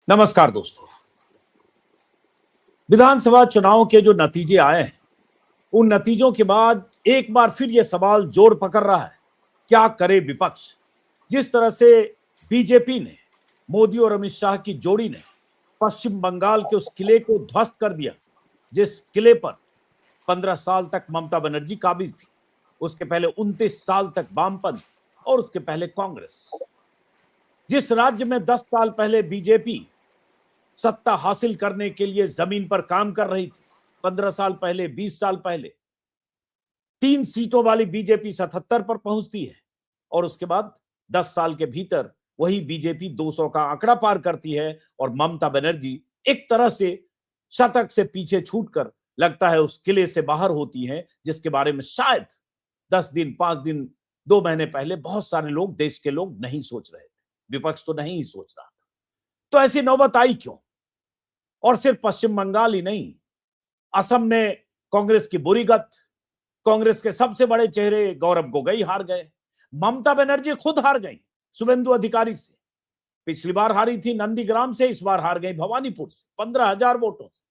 नमस्कार दोस्तों। विधानसभा चुनाव के जो नतीजे आए हैं, उन नतीजों के बाद एक बार फिर यह सवाल जोर पकड़ रहा है, क्या करे विपक्ष। जिस तरह से बीजेपी ने, मोदी और अमित शाह की जोड़ी ने पश्चिम बंगाल के उस किले को ध्वस्त कर दिया, जिस किले पर 15 साल तक ममता बनर्जी काबिज थी, उसके पहले 29 साल तक वामपंथ और उसके पहले कांग्रेस। जिस राज्य में 10 साल पहले बीजेपी सत्ता हासिल करने के लिए जमीन पर काम कर रही थी, 15 साल पहले, 20 साल पहले 3 सीटों वाली बीजेपी 77 पर पहुंचती है और उसके बाद 10 साल के भीतर वही बीजेपी 200 का आंकड़ा पार करती है और ममता बनर्जी एक तरह से शतक से पीछे छूटकर लगता है उस किले से बाहर होती है, जिसके बारे में शायद 10 दिन, 5 दिन, 2 महीने पहले बहुत सारे लोग, देश के लोग नहीं सोच रहे थे। विपक्ष तो नहीं सोच रहा था। तो ऐसी नौबत आई क्यों? और सिर्फ पश्चिम बंगाल ही नहीं, असम में कांग्रेस की बुरी गत, कांग्रेस के सबसे बड़े चेहरे गौरव गोगोई हार गए, ममता बनर्जी खुद हार गई शुभेंदु अधिकारी से। पिछली बार हारी थी नंदीग्राम से, इस बार हार गई भवानीपुर से 15,000 वोटों से।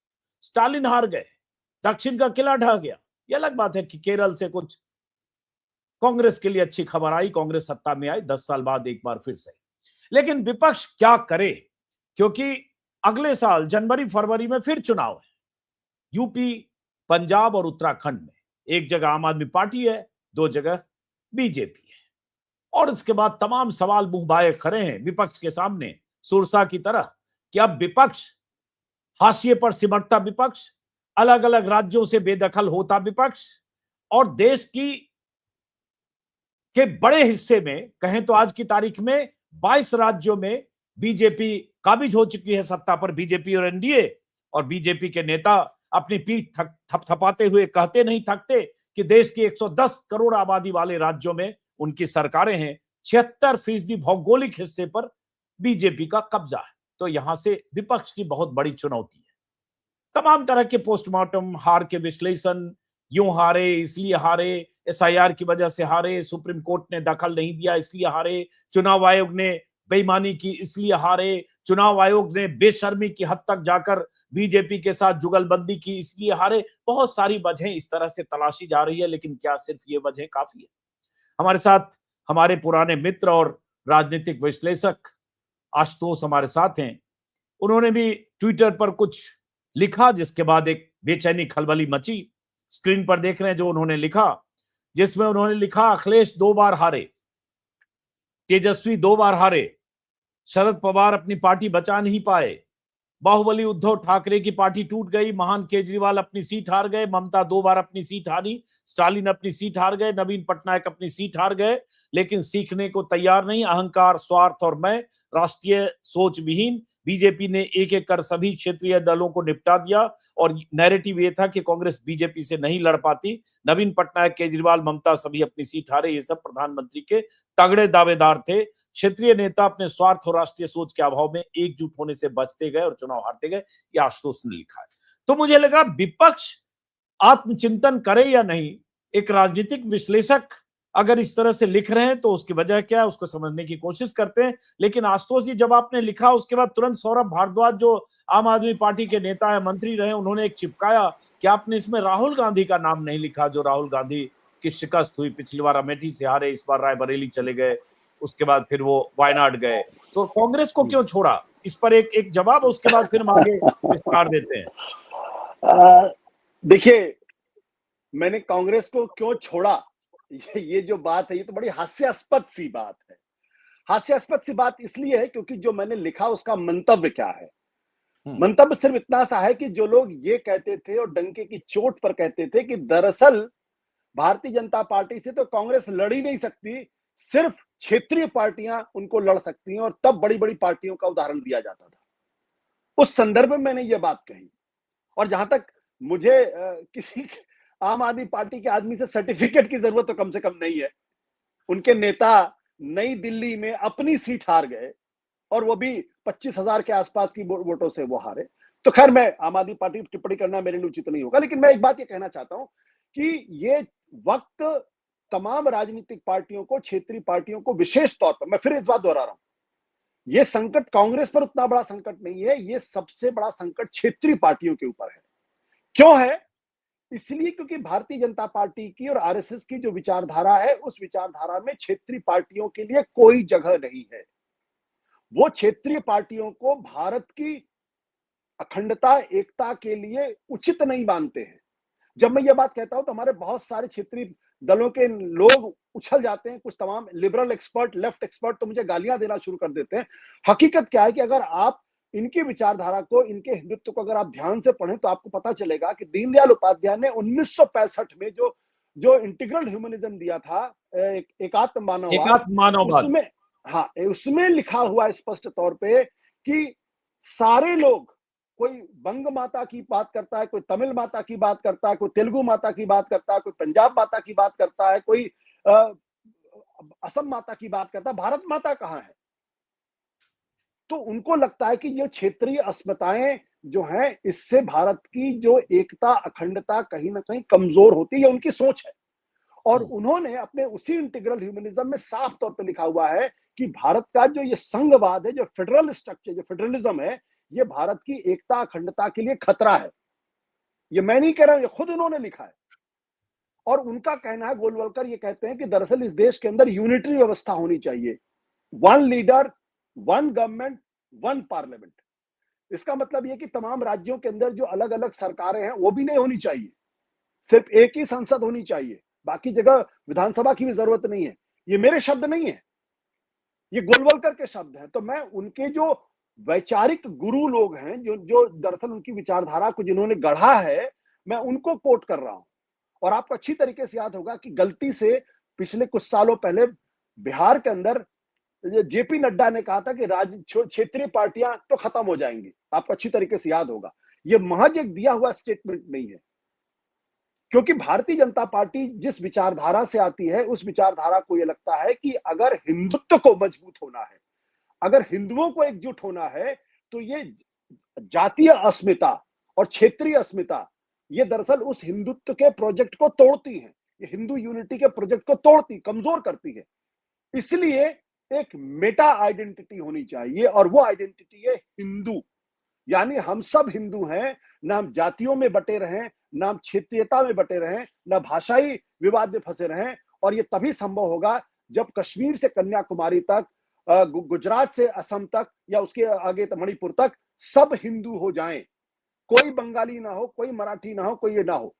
स्टालिन हार गए, दक्षिण का किला ढह गया। यह अलग बात है कि केरल से कुछ कांग्रेस के लिए अच्छी खबर आई, कांग्रेस सत्ता में आई 10 साल बाद एक बार फिर से। लेकिन विपक्ष क्या करे, क्योंकि अगले साल जनवरी फरवरी में फिर चुनाव है। यूपी, पंजाब और उत्तराखंड में एक जगह आम आदमी पार्टी है, 2 जगह बीजेपी है। और इसके बाद तमाम सवाल मुंह बाए खड़े हैं विपक्ष के सामने, सुरसा की तरह, कि अब विपक्ष हाशिए पर सिमटता विपक्ष, अलग अलग राज्यों से बेदखल होता विपक्ष, और देश की के बड़े हिस्से में कहें तो आज की तारीख में 22 राज्यों में बीजेपी काबिज हो चुकी है सत्ता पर, बीजेपी और एनडीए। और बीजेपी के नेता अपनी पीठ थपथपाते हुए कहते नहीं थकते कि देश की 110 करोड़ आबादी वाले राज्यों में उनकी सरकारें हैं, 76% भौगोलिक हिस्से पर बीजेपी का कब्जा है। तो यहां से विपक्ष की बहुत बड़ी चुनौती है। तमाम तरह के पोस्टमार्टम, हार के विश्लेषण, यूं हारे इसलिए हारे, एसआईआर की वजह से हारे, सुप्रीम कोर्ट ने दखल नहीं दिया इसलिए हारे, चुनाव आयोग ने बेईमानी की इसलिए हारे, चुनाव आयोग ने बेशर्मी की हद तक जाकर बीजेपी के साथ जुगलबंदी की इसलिए हारे। बहुत सारी वजहें इस तरह से तलाशी जा रही है, लेकिन क्या सिर्फ ये वजह काफी है? हमारे साथ हमारे पुराने मित्र और राजनीतिक विश्लेषक आशुतोष हमारे साथ हैं। उन्होंने भी ट्विटर पर कुछ लिखा, जिसके बाद एक बेचैनी खलबली मची। स्क्रीन पर देख रहे हैं जो उन्होंने लिखा, जिसमें उन्होंने लिखा, अखिलेश 2 बार हारे, तेजस्वी 2 बार हारे, शरद पवार अपनी पार्टी बचा नहीं पाए, बाहुबली उद्धव ठाकरे की पार्टी टूट गई, महान केजरीवाल अपनी सीट हार गए, ममता 2 बार अपनी सीट हारी, स्टालिन अपनी सीट हार गए, नवीन पटनायक अपनी सीट हार गए, लेकिन सीखने को तैयार नहीं, अहंकार, स्वार्थ और मैं, राष्ट्रीय सोच विहीन। बीजेपी ने एक एक कर सभी क्षेत्रीय दलों को निपटा दिया और नैरेटिव ये था कि कांग्रेस बीजेपी से नहीं लड़ पाती। नवीन पटनायक, केजरीवाल, ममता सभी अपनी सीट हारे। ये सब प्रधानमंत्री के तगड़े दावेदार थे। क्षेत्रीय नेता अपने स्वार्थ और राष्ट्रीय सोच के अभाव में एकजुट होने से बचते गए और चुनाव हारते गए। ये आशुतोष ने लिखा है। तो मुझे लगा विपक्ष आत्मचिंतन करे या नहीं। एक राजनीतिक विश्लेषक अगर इस तरह से लिख रहे हैं तो उसकी वजह क्या है, उसको समझने की कोशिश करते हैं। लेकिन आशुतोष जी, जब आपने लिखा उसके बाद तुरंत सौरभ भारद्वाज, जो आम आदमी पार्टी के नेता है, मंत्री रहे, उन्होंने एक चिपकाया कि आपने इसमें राहुल गांधी का नाम नहीं लिखा, जो राहुल गांधी की शिकस्त हुई। पिछली बार अमेठी से हारे, इस बार रायबरेली चले गए, उसके बाद फिर वो वायनाड गए। तो कांग्रेस को क्यों छोड़ा? इस पर एक जवाब, उसके बाद फिर हम आगे विस्तार देते हैं। देखिए, मैंने कांग्रेस को क्यों छोड़ा, ये जो बात है, ये तो बड़ी हास्यास्पद सी बात है। हास्यास्पद सी बात इसलिए है क्योंकि जो मैंने लिखा उसका मंतव्य क्या है। मंतव्य सिर्फ इतना सा है कि जो लोग ये कहते थे और डंके की चोट पर कहते थे कि दरअसल भारतीय जनता पार्टी से तो कांग्रेस लड़ ही नहीं सकती, सिर्फ क्षेत्रीय पार्टियां उनको लड़ सकती हैं, और तब बड़ी बड़ी पार्टियों का उदाहरण दिया जाता था। उस संदर्भ में मैंने ये बात कही। और जहां तक मुझे किसी आम आदमी पार्टी के आदमी से सर्टिफिकेट की जरूरत तो कम से कम नहीं है। उनके नेता नई दिल्ली में अपनी सीट हार गए और वो भी 25,000 के आसपास की वोटों से वो हारे। तो खैर, मैं आम आदमी पार्टी की टिप्पणी करना मेरे लिए उचित नहीं होगा, लेकिन मैं एक बात ये कहना चाहता हूं कि ये वक्त तमाम राजनीतिक पार्टियों को, क्षेत्रीय पार्टियों को विशेष तौर पर, मैं फिर इस बात दोहरा रहा हूं, ये संकट कांग्रेस पर उतना बड़ा संकट नहीं है, ये सबसे बड़ा संकट क्षेत्रीय पार्टियों के ऊपर है। क्यों है? इसलिए क्योंकि भारतीय जनता पार्टी की और आरएसएस की जो विचारधारा है, उस विचारधारा में क्षेत्रीय पार्टियों के लिए कोई जगह नहीं है। वो क्षेत्रीय पार्टियों को भारत की अखंडता, एकता के लिए उचित नहीं मानते हैं। जब मैं ये बात कहता हूं तो हमारे बहुत सारे क्षेत्रीय दलों के लोग उछल जाते हैं, कुछ तमाम लिबरल एक्सपर्ट, लेफ्ट एक्सपर्ट तो मुझे गालियां देना शुरू कर देते हैं। हकीकत क्या है कि अगर आप इनकी विचारधारा को, इनके हिंदुत्व को अगर आप ध्यान से पढ़ें तो आपको पता चलेगा कि दीनदयाल उपाध्याय ने 1965 में जो जो इंटीग्रल ह्यूमनिज्म दिया था, एकात्म मानववाद, एकात्म मानववाद, उसमें, हाँ, उसमें लिखा हुआ स्पष्ट तौर पे कि सारे लोग, कोई बंग माता की बात करता है, कोई तमिल माता की बात करता है, कोई तेलुगु माता की बात करता है, कोई पंजाब माता की बात करता है, कोई असम माता की बात करता है, भारत माता कहाँ है? तो उनको लगता है कि जो क्षेत्रीय अस्मिताएं जो हैं, इससे भारत की जो एकता, अखंडता कहीं ना कहीं कमजोर होती है, उनकी सोच है। और उन्होंने अपने उसी इंटीग्रल ह्यूमनिज्म में साफ तौर पे लिखा हुआ है कि भारत का जो ये संघवाद है, जो फेडरल स्ट्रक्चर, जो फेडरलिज्म है, ये भारत की एकता, अखंडता के लिए खतरा है। ये मैं नहीं कह रहा हूं, ये खुद उन्होंने लिखा है। और उनका कहना है, गोलवलकर ये कहते हैं कि दरअसल इस देश के अंदर यूनिटरी व्यवस्था होनी चाहिए, one leader, one government, one parliament. इसका मतलब यह कि तमाम राज्यों के अंदर जो अलग अलग सरकारें हैं वो भी नहीं होनी चाहिए, सिर्फ एक ही संसद होनी चाहिए, बाकी जगह विधानसभा की भी जरूरत नहीं है। ये मेरे शब्द नहीं है, ये गोलवलकर के शब्द हैं। तो मैं उनके जो वैचारिक गुरु लोग हैं, जो जो दरअसल उनकी विचारधारा को जिन्होंने गढ़ा है, मैं उनको कोट कर रहा हूं। और आपको अच्छी तरीके से याद होगा कि गलती से पिछले कुछ सालों पहले बिहार के अंदर जेपी नड्डा ने कहा था कि राज्य क्षेत्रीय पार्टियां तो खत्म हो जाएंगी। आपको अच्छी तरीके से याद होगा, यह महज एक दिया हुआ स्टेटमेंट नहीं है, क्योंकि भारतीय जनता पार्टी जिस विचारधारा से आती है, उस विचारधारा को यह लगता है कि अगर हिंदुत्व को मजबूत होना है, अगर हिंदुओं को एकजुट होना है, तो ये जातीय अस्मिता और क्षेत्रीय अस्मिता, ये दरअसल उस हिंदुत्व के प्रोजेक्ट को तोड़ती है, ये हिंदू यूनिटी के प्रोजेक्ट को तोड़ती, कमजोर करती है। इसलिए एक मेटा आइडेंटिटी होनी चाहिए, और वो आइडेंटिटी है हिंदू। यानी हम सब हिंदू हैं, ना हम जातियों में बटे रहें, ना हम क्षेत्रीयता में बटे रहें, ना भाषाई विवाद में फंसे रहें। और ये तभी संभव होगा जब कश्मीर से कन्याकुमारी तक, गुजरात से असम तक, या उसके आगे मणिपुर तक सब हिंदू हो जाएं। कोई बंगाली ना हो, कोई मराठी ना हो, कोई ये ना हो।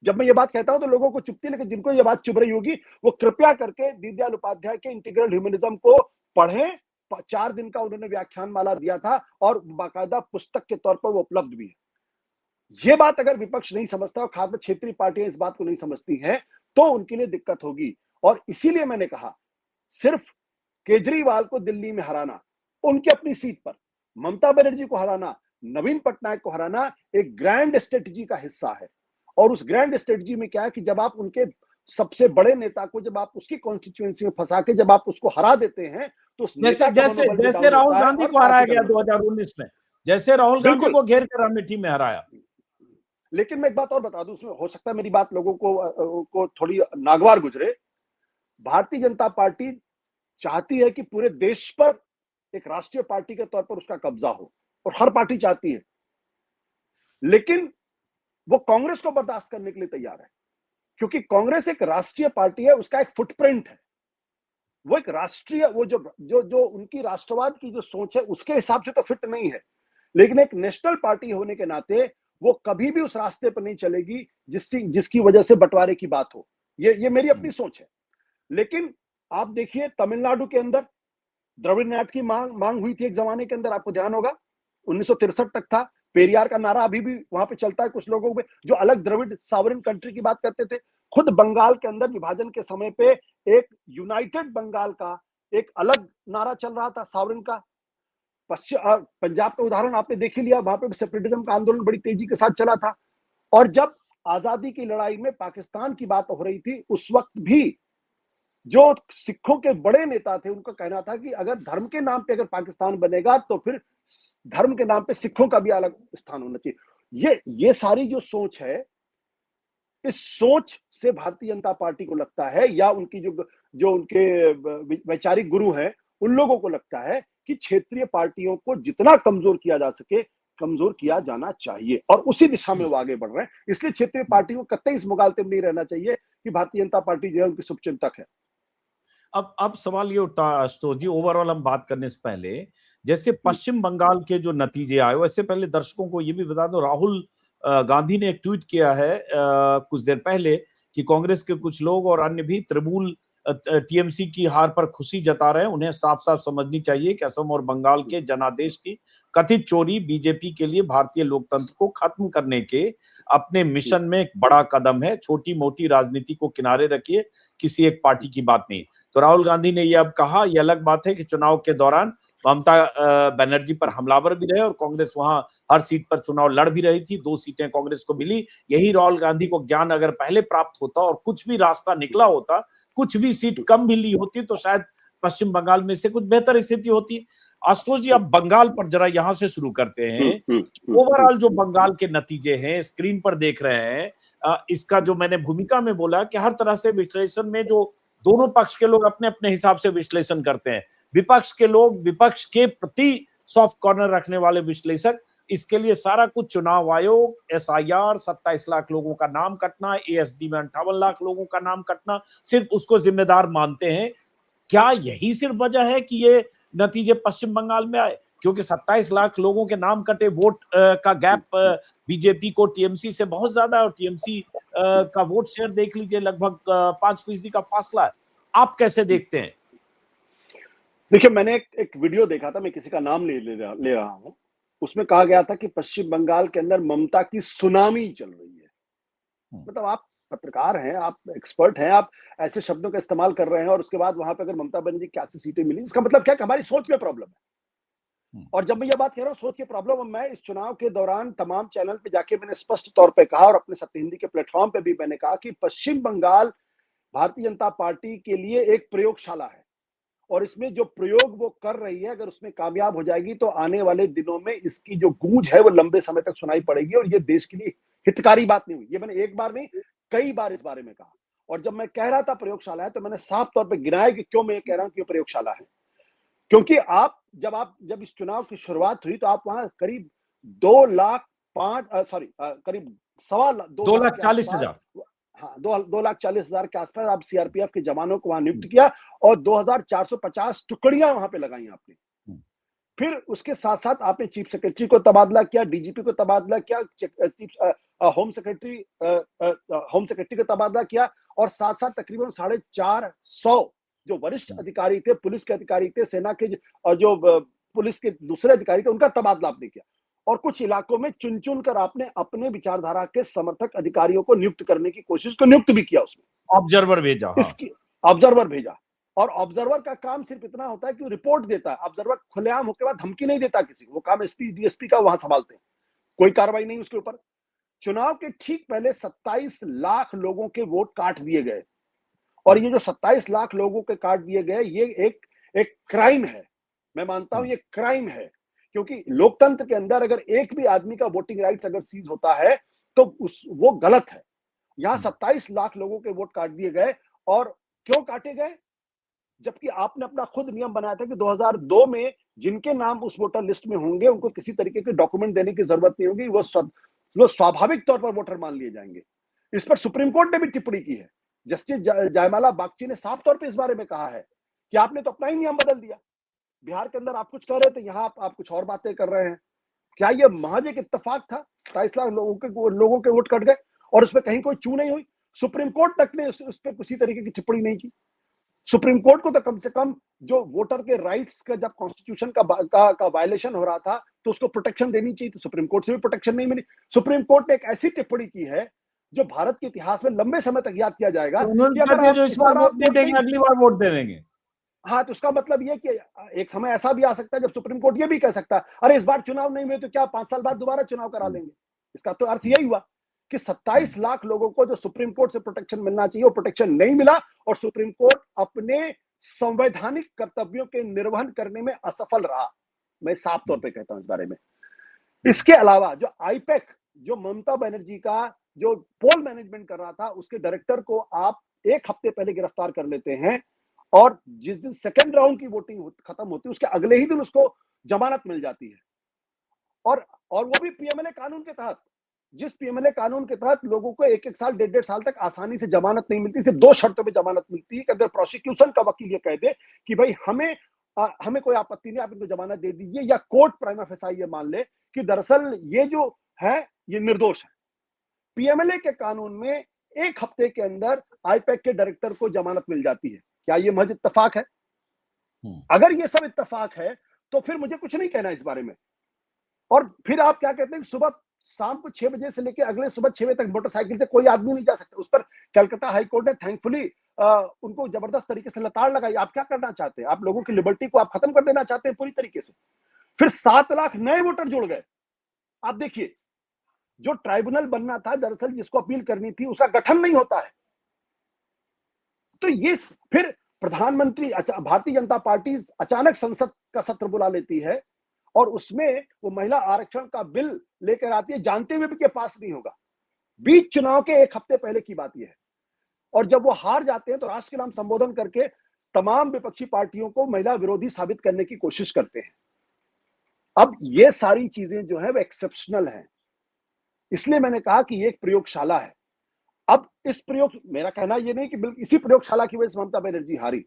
जब मैं ये बात कहता हूं तो लोगों को चुभती है, लेकिन जिनको ये बात चुभ रही होगी वो कृपया करके दीनदयाल उपाध्याय के इंटीग्रल ह्यूमनिज्म को पढ़ें। 4 दिन का उन्होंने व्याख्यान माला दिया था, और बाकायदा पुस्तक के तौर पर वो उपलब्ध भी है। ये बात अगर विपक्ष नहीं समझता, और खासकर क्षेत्रीय पार्टियां इस बात को नहीं समझती हैं, तो उनके लिए दिक्कत होगी। और इसीलिए मैंने कहा, सिर्फ केजरीवाल को दिल्ली में हराना, उनकी अपनी सीट पर ममता बनर्जी को हराना, नवीन पटनायक को हराना एक ग्रैंड स्ट्रेटजी का हिस्सा है। और उस ग्रैंड स्ट्रेटजी में क्या है कि जब आप उनके सबसे बड़े नेता को, जब आप उसकी कॉन्स्टिट्यूएंसी में फंसा के जब आप उसको हरा देते हैं, तो उस नेता का जैसे मनोबल भी जैसे डाउन राहुल होता है गांधी और को हराया पार्टी गया डाउन होती है। 2019 में, जैसे राहुल गांधी बिल्कुल। को घेर कर अमेठी में हराया। लेकिन मैं एक बात और बता दूं, उसमें हो सकता है मेरी बात लोगों को थोड़ी नागवार गुजरे। भारतीय जनता पार्टी चाहती है कि पूरे देश पर एक राष्ट्रीय पार्टी के तौर पर उसका कब्जा हो, और हर पार्टी चाहती है, लेकिन वो कांग्रेस को बर्दाश्त करने के लिए तैयार है, क्योंकि कांग्रेस एक राष्ट्रीय पार्टी है, उसका एक फुटप्रिंट है, वो एक राष्ट्रीय, वो जो जो जो उनकी राष्ट्रवाद की जो सोच है उसके हिसाब से तो फिट नहीं है। लेकिन एक नेशनल पार्टी होने के नाते वो कभी भी उस रास्ते पर नहीं चलेगी जिसकी वजह से बंटवारे की बात हो। ये मेरी अपनी सोच है। लेकिन आप देखिए, तमिलनाडु के अंदर द्रविड़ नाट की मांग हुई थी एक जमाने के अंदर, आपको ध्यान होगा, 1963 तक था। पेरियार का नारा अभी भी वहां पे चलता है कुछ लोगों में, जो अलग द्रविड़ सावरिन कंट्री की बात करते थे। खुद बंगाल के अंदर विभाजन के समय पे एक यूनाइटेड बंगाल का एक अलग नारा चल रहा था, सावरिन का। पंजाब का उदाहरण आपने देख ही लिया, वहां पे सेपरेटिज्म का आंदोलन बड़ी तेजी के साथ चला था। और जब आजादी की लड़ाई में पाकिस्तान की बात हो रही थी, उस वक्त भी जो सिखों के बड़े नेता थे, उनका कहना था कि अगर धर्म के नाम पे अगर पाकिस्तान बनेगा तो फिर धर्म के नाम पे सिखों का भी अलग स्थान होना चाहिए। ये सारी जो सोच है, इस सोच से भारतीय जनता पार्टी को लगता है, या उनकी जो जो उनके वैचारिक गुरु हैं, उन लोगों को लगता है कि क्षेत्रीय पार्टियों को जितना कमजोर किया जा सके कमजोर किया जाना चाहिए, और उसी दिशा में वो आगे बढ़ रहे हैं। इसलिए क्षेत्रीय पार्टियों को कतई इस मुगालते में नहीं रहना चाहिए कि भारतीय जनता पार्टी जो है उनकी शुभचिंतक है। अब सवाल ये उठता है आशुतोष जी, ओवरऑल हम बात करने से पहले, जैसे पश्चिम बंगाल के जो नतीजे आए, वैसे पहले दर्शकों को ये भी बता दो, राहुल गांधी ने एक ट्वीट किया है कुछ देर पहले कि कांग्रेस के कुछ लोग और अन्य भी तृणमूल टीएमसी की हार पर खुशी जता रहे हैं। उन्हें साफ साफ समझनी चाहिए कि असम और बंगाल के जनादेश की कथित चोरी बीजेपी के लिए भारतीय लोकतंत्र को खत्म करने के अपने मिशन में एक बड़ा कदम है। छोटी मोटी राजनीति को किनारे रखिए, किसी एक पार्टी की बात नहीं। तो राहुल गांधी ने यह अब कहा, यह अलग बात है कि चुनाव के दौरान ममता बनर्जी पर हमलावर भी रहे और कांग्रेस वहां हर सीट पर चुनाव लड़ भी रही थी, 2 सीटें कांग्रेस को मिली। यही राहुल गांधी को ज्ञान अगर पहले प्राप्त होता और कुछ भी रास्ता निकला होता, कुछ भी सीट कम भी ली होती, तो शायद पश्चिम बंगाल में से कुछ बेहतर स्थिति होती। आशुतोष जी, अब बंगाल पर जरा यहां से शुरू करते हैं। ओवरऑल जो बंगाल के नतीजे हैं स्क्रीन पर देख रहे हैं, इसका जो मैंने भूमिका में बोला कि हर तरह से विश्लेषण में जो दोनों पक्ष के लोग अपने अपने हिसाब से विश्लेषण करते हैं, विपक्ष के लोग विपक्ष के प्रति सॉफ्ट कॉर्नर रखने वाले विश्लेषक, इसके लिए सारा कुछ चुनाव आयोग, एसआईआर, 27 लाख लोगों का नाम कटना, एएसडी में 58 लाख लोगों का नाम कटना, सिर्फ उसको जिम्मेदार मानते हैं। क्या यही सिर्फ वजह है कि ये नतीजे पश्चिम बंगाल में आए? क्योंकि 27 लाख लोगों के नाम कटे, वोट का गैप बीजेपी को टीएमसी से बहुत ज्यादा है, और टीएमसी का वोट शेयर देख लीजिए, लगभग 5% का फासला है। आप कैसे देखते हैं? देखिए, मैंने एक वीडियो देखा था, मैं किसी का नाम नहीं ले रहा हूं। उसमें कहा गया था कि पश्चिम बंगाल के अंदर ममता की सुनामी चल रही है। मतलब आप पत्रकार हैं, आप एक्सपर्ट हैं, आप ऐसे शब्दों का इस्तेमाल कर रहे हैं, और उसके बाद वहां पे अगर ममता बनर्जी की 80 सीटें मिली, इसका मतलब क्या है कि हमारी सोच में प्रॉब्लम है। और जब मैं ये बात कह रहा हूँ सोच की प्रॉब्लम, मैं इस चुनाव के दौरान तमाम चैनल पे जाके मैंने स्पष्ट तौर पे कहा, और अपने सत्य हिंदी के प्लेटफॉर्म पे भी मैंने कहा कि पश्चिम बंगाल भारतीय जनता पार्टी के लिए एक प्रयोगशाला है, और इसमें जो प्रयोग वो कर रही है, अगर उसमें कामयाब हो जाएगी तो आने वाले दिनों में इसकी जो गूंज है वो लंबे समय तक सुनाई पड़ेगी, और ये देश के लिए हितकारी बात नहीं हुई। ये मैंने एक बार नहीं, कई बार इस बारे में कहा। और जब मैं कह रहा था प्रयोगशाला है, तो मैंने साफ तौर पे गिनाया कि क्यों मैं ये कह रहा हूं कि प्रयोगशाला है। क्योंकि जब इस चुनाव की शुरुआत हुई तो आप वहां करीब 2,40,000 हाँ, 2,40,000 के आसपास आप सीआरपीएफ के जवानों को वहां नियुक्त किया, और 2,450 टुकड़ियां वहां पे लगाई आपने। फिर उसके साथ साथ आपने चीफ सेक्रेटरी को तबादला किया, डीजीपी को तबादला किया, होम सेक्रेटरी को तबादला किया, और साथ साथ तकरीबन 450 जो वरिष्ठ अधिकारी थे, पुलिस के अधिकारी थे, सेना के और जो पुलिस के दूसरे अधिकारी थे, उनका तबादला आपने किया। और कुछ इलाकों में चुन चुन कर आपने अपने विचारधारा के समर्थक अधिकारियों को नियुक्त करने की कोशिश को नियुक्त भी किया। उसमें ऑब्जर्वर भेजा। हाँ। इसकी ऑब्जर्वर भेजा, और ऑब्जर्वर का काम सिर्फ इतना होता है कि वो रिपोर्ट देता है। ऑब्जर्वर खुलेआम होकर बाद धमकी नहीं देता किसी को, वो काम एसपी डीएसपी का वहां संभालते हैं, कोई कार्रवाई नहीं उसके ऊपर। चुनाव के ठीक पहले 27 लाख लोगों के वोट काट दिए गए, और ये जो 27 लाख लोगों के काट दिए गए, ये एक क्राइम है। मैं मानता हूं ये क्राइम है, क्योंकि लोकतंत्र के अंदर अगर एक भी आदमी का वोटिंग राइट्स अगर सीज होता है तो वो गलत है। यहां 27 लाख लोगों के वोट काट दिए गए। और क्यों काटे गए? जबकि आपने अपना खुद नियम बनाया था कि 2002 में जिनके नाम उस वोटर लिस्ट में होंगे उनको किसी तरीके के डॉक्यूमेंट देने की जरूरत नहीं होगी, वो स्वाभाविक तौर पर वोटर मान लिए जाएंगे। इस पर सुप्रीम कोर्ट ने भी टिप्पणी की है। जस्टिस जयमाला बागची ने साफ तौर पर इस बारे में कहा है कि आपने तो अपना ही नियम बदल दिया। बिहार के अंदर आप कुछ कह रहे थे, यहां आप कुछ और बातें कर रहे हैं। क्या ये महज एक इत्तेफाक था? 27 लाख लोगों के वोट कट गए और उसमें कहीं कोई चू नहीं हुई। सुप्रीम कोर्ट तक ने उस पर किसी तरीके की टिप्पणी नहीं की। सुप्रीम कोर्ट को तो कम से कम जो वोटर के राइट्स का जब कॉन्स्टिट्यूशन का वायलेशन हो रहा था तो उसको प्रोटेक्शन देनी चाहिए, तो सुप्रीम कोर्ट से भी प्रोटेक्शन नहीं मिली। सुप्रीम कोर्ट ने एक ऐसी टिप्पणी की है जो भारत के इतिहास में लंबे समय तक याद किया जाएगा। जो इस बार वोट नहीं देंगे अगली बार वोट दे देंगे। हाँ, तो उसका मतलब ये कि एक समय ऐसा भी आ सकता है जब सुप्रीम कोर्ट ये भी कह सकता है अरे इस बार चुनाव नहीं हुए तो क्या 5 साल बाद दोबारा चुनाव करा लेंगे। इसका तो अर्थ यही हुआ कि 27 लाख लोगों को जो सुप्रीम कोर्ट से प्रोटेक्शन मिलना चाहिए वो प्रोटेक्शन नहीं मिला, और सुप्रीम कोर्ट अपने संवैधानिक कर्तव्यों के निर्वहन करने में असफल रहा। मैं साफ तौर पे कहता हूं इस बारे में। इसके अलावा जो आईपैक, जो ममता बनर्जी का जो पोल मैनेजमेंट कर रहा था, उसके डायरेक्टर को आप 1 हफ्ते पहले गिरफ्तार कर लेते हैं। और जिस दिन सेकेंड राउंड की वोटिंग खत्म होती है उसके अगले ही दिन उसको जमानत मिल जाती है, और वो भी पीएमएलए कानून के तहत, जिस पीएमएलए कानून के तहत लोगों को 1-1 साल, 1.5 साल तक आसानी से जमानत नहीं मिलती। सिर्फ 2 शर्तों पे जमानत मिलती है कि अगर प्रोसिक्यूशन का वकील ये कह दे कि भाई हमें कोई आपत्ति नहीं, आप इनको जमानत दे दीजिए, या कोर्ट प्राइमा फेसाई ये मान ले कि दरअसल ये जो है ये निर्दोष है। पीएमएलए के कानून में 1 हफ्ते के अंदर आईपैक के डायरेक्टर को जमानत मिल जाती है। क्या ये महज इत्तेफाक है? अगर ये सब इत्तेफाक है तो फिर मुझे कुछ नहीं कहना इस बारे में। और फिर आप क्या कहते हैं, सुबह शाम को 6 बजे से लेकर अगले सुबह 6 बजे तक मोटरसाइकिल से कोई आदमी नहीं जा सकता। उस पर कलकत्ता हाई कोर्ट ने थैंकफुली उनको जबरदस्त तरीके से लताड़ लगाई। आप क्या करना चाहते हैं? आप लोगों की लिबर्टी को आप खत्म कर देना चाहते हैं पूरी तरीके से। फिर 7 लाख नए वोटर जुड़ गए। आप देखिए, जो ट्राइब्यूनल बनना था, दरअसल जिसको अपील करनी थी, उसका गठन नहीं होता है। तो ये फिर प्रधानमंत्री, भारतीय जनता पार्टी अचानक संसद का सत्र बुला लेती है और उसमें वो महिला आरक्षण का बिल लेकर आती है, जानते हुए भी कि पास नहीं होगा। बीच चुनाव के 1 हफ्ते पहले की बात यह है। और जब वो हार जाते हैं तो राष्ट्र के नाम संबोधन करके तमाम विपक्षी पार्टियों को महिला विरोधी साबित करने की कोशिश करते हैं। अब ये सारी चीजें जो है वो एक्सेप्शनल हैं, इसलिए मैंने कहा कि ये एक प्रयोगशाला है। अब इस मेरा कहना ये नहीं कि बिल्कुल इसी प्रयोगशाला की वजह से ममता बनर्जी हारी,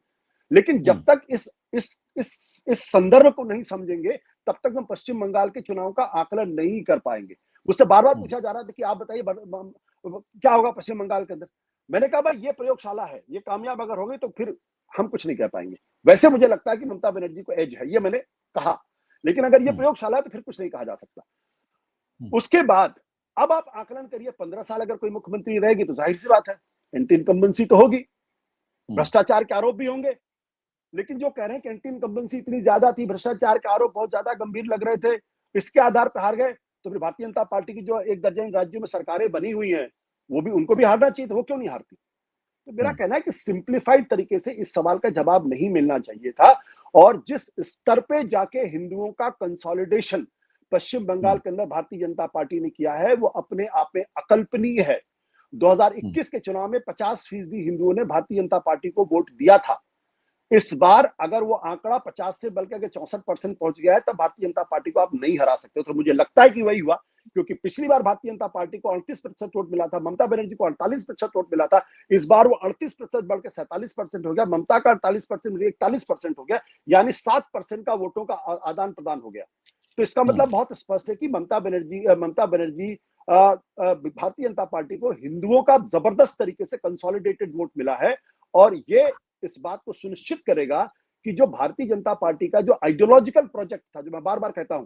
लेकिन जब तक इस संदर्भ को नहीं समझेंगे तब तक हम पश्चिम बंगाल के चुनाव का आकलन नहीं कर पाएंगे। मुझसे बार बार पूछा जा रहा था कि आप बताइए क्या होगा पश्चिम बंगाल के अंदर। मैंने कहा भाई ये प्रयोगशाला है, ये कामयाब अगर हो गई तो फिर हम कुछ नहीं कह पाएंगे। वैसे मुझे लगता है कि ममता बनर्जी को एज है, ये मैंने कहा, लेकिन अगर ये प्रयोगशाला है तो फिर कुछ नहीं कहा जा सकता। उसके बाद अब आप आकलन करिए, 15 साल अगर कोई मुख्यमंत्री रहेगी तो जाहिर सी बात है एंटी इनकम्बेंसी तो होगी, भ्रष्टाचार के आरोप भी होंगे। लेकिन जो कह रहे हैं कि एंटी इनकम्बेंसी इतनी ज्यादा थी, भ्रष्टाचार के आरोप बहुत ज्यादा गंभीर लग रहे थे, इसके आधार पर हार गए, तो फिर भारतीय जनता पार्टी की जो 1 दर्जन राज्यों में सरकारें बनी हुई हैं, वो भी उनको भी हारना चाहिए था, वो क्यों नहीं हारती? तो मेरा कहना है कि सिंप्लीफाइड तरीके से इस सवाल का जवाब नहीं मिलना चाहिए था। और जिस स्तर पे जाके हिंदुओं का कंसोलिडेशन पश्चिम बंगाल के अंदर भारतीय जनता पार्टी ने किया है, वो अपने आप में अकल्पनीय है। 2021 के चुनाव में 50% हिंदुओं ने भारतीय जनता पार्टी को वोट दिया था। इस बार अगर वो आंकड़ा 50 से बल्कि अगर 64% पहुंच गया है, तब भारतीय जनता पार्टी को आप नहीं हरा सकते। तो मुझे लगता है कि वही हुआ, क्योंकि पिछली बार भारतीय जनता पार्टी को 38% वोट मिला था, ममता बनर्जी को 48% वोट मिला था। इस बार वो 38% बढ़ के 47% हो गया, ममता का 48% 41% हो गया, यानी 7% का वोटों का आदान प्रदान हो गया। तो इसका मतलब बहुत स्पष्ट है कि ममता बनर्जी भारतीय जनता पार्टी को हिंदुओं का जबरदस्त तरीके से कंसोलिडेटेड वोट मिला है। और ये इस बात को सुनिश्चित करेगा कि जो भारतीय जनता पार्टी का जो आइडियोलॉजिकल प्रोजेक्ट था, जो मैं बार बार कहता हूं,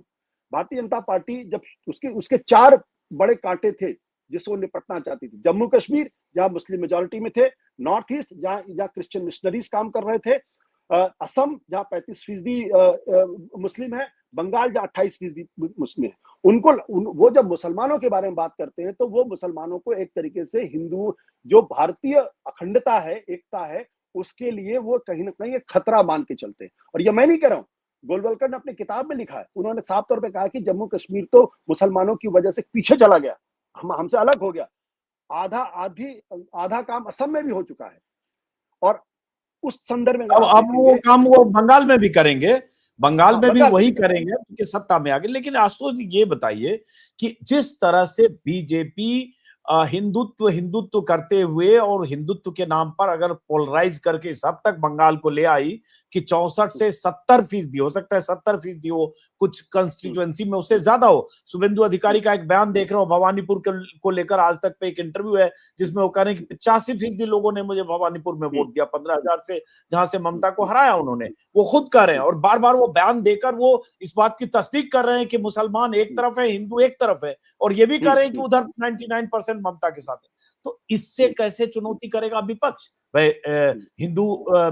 भारतीय जनता पार्टी जब उसके 4 बड़े कांटे थे जिससे वो निपटना चाहती थी। जम्मू कश्मीर जहां मुस्लिम मेजोरिटी में थे, नॉर्थ ईस्ट जहां क्रिश्चियन मिशनरीज काम कर रहे थे, असम जहां 35% मुस्लिम है, बंगाल जहां 28% मुस्लिम है। वो जब मुसलमानों के बारे में बात करते हैं तो वो मुसलमानों को एक तरीके से हिंदू जो भारतीय अखंडता है, एकता है, उसके लिए वो कहीं ना कहीं एक खतरा मान के चलते हैं। और ये मैं नहीं कह रहा हूं, गोलवलकर ने अपनी किताब में लिखा है, उन्होंने साफ तौर पे कहा कि जम्मू कश्मीर तो मुसलमानों की वजह से पीछे चला गया, हमसे अलग हो गया। आधा काम असम में भी हो चुका है। और उस संदर्भ में अब वो काम वो बंगाल में भी करेंगे, बंगाल में भी वही करेंगे क्योंकि सत्ता में आ गए। लेकिन आशुतोष जी ये बताइए कि जिस तरह से बीजेपी हिंदुत्व करते हुए और हिंदुत्व के नाम पर अगर पोलराइज करके इस हद तक बंगाल को ले आई कि 64 से 70% हो सकता है, 70% हो, कुछ कंस्टिट्यूएंसी में उससे ज्यादा हो। शुभेंदु अधिकारी का एक बयान देख रहा हूं भवानीपुर को लेकर, आज तक पे एक इंटरव्यू है जिसमें वो कह रहे हैं कि 85% लोगों ने मुझे भवानीपुर में वोट दिया, 15,000 से जहां से ममता को हराया उन्होंने, वो खुद कह रहे हैं। और बार बार वो बयान देकर वो इस बात की तस्दीक कर रहे हैं कि मुसलमान एक तरफ है, हिंदू एक तरफ है, और ये भी कह रहे हैं कि उधर 99% ममता के साथ है। तो इससे कैसे चुनौती करेगा विपक्ष? भाई हिंदू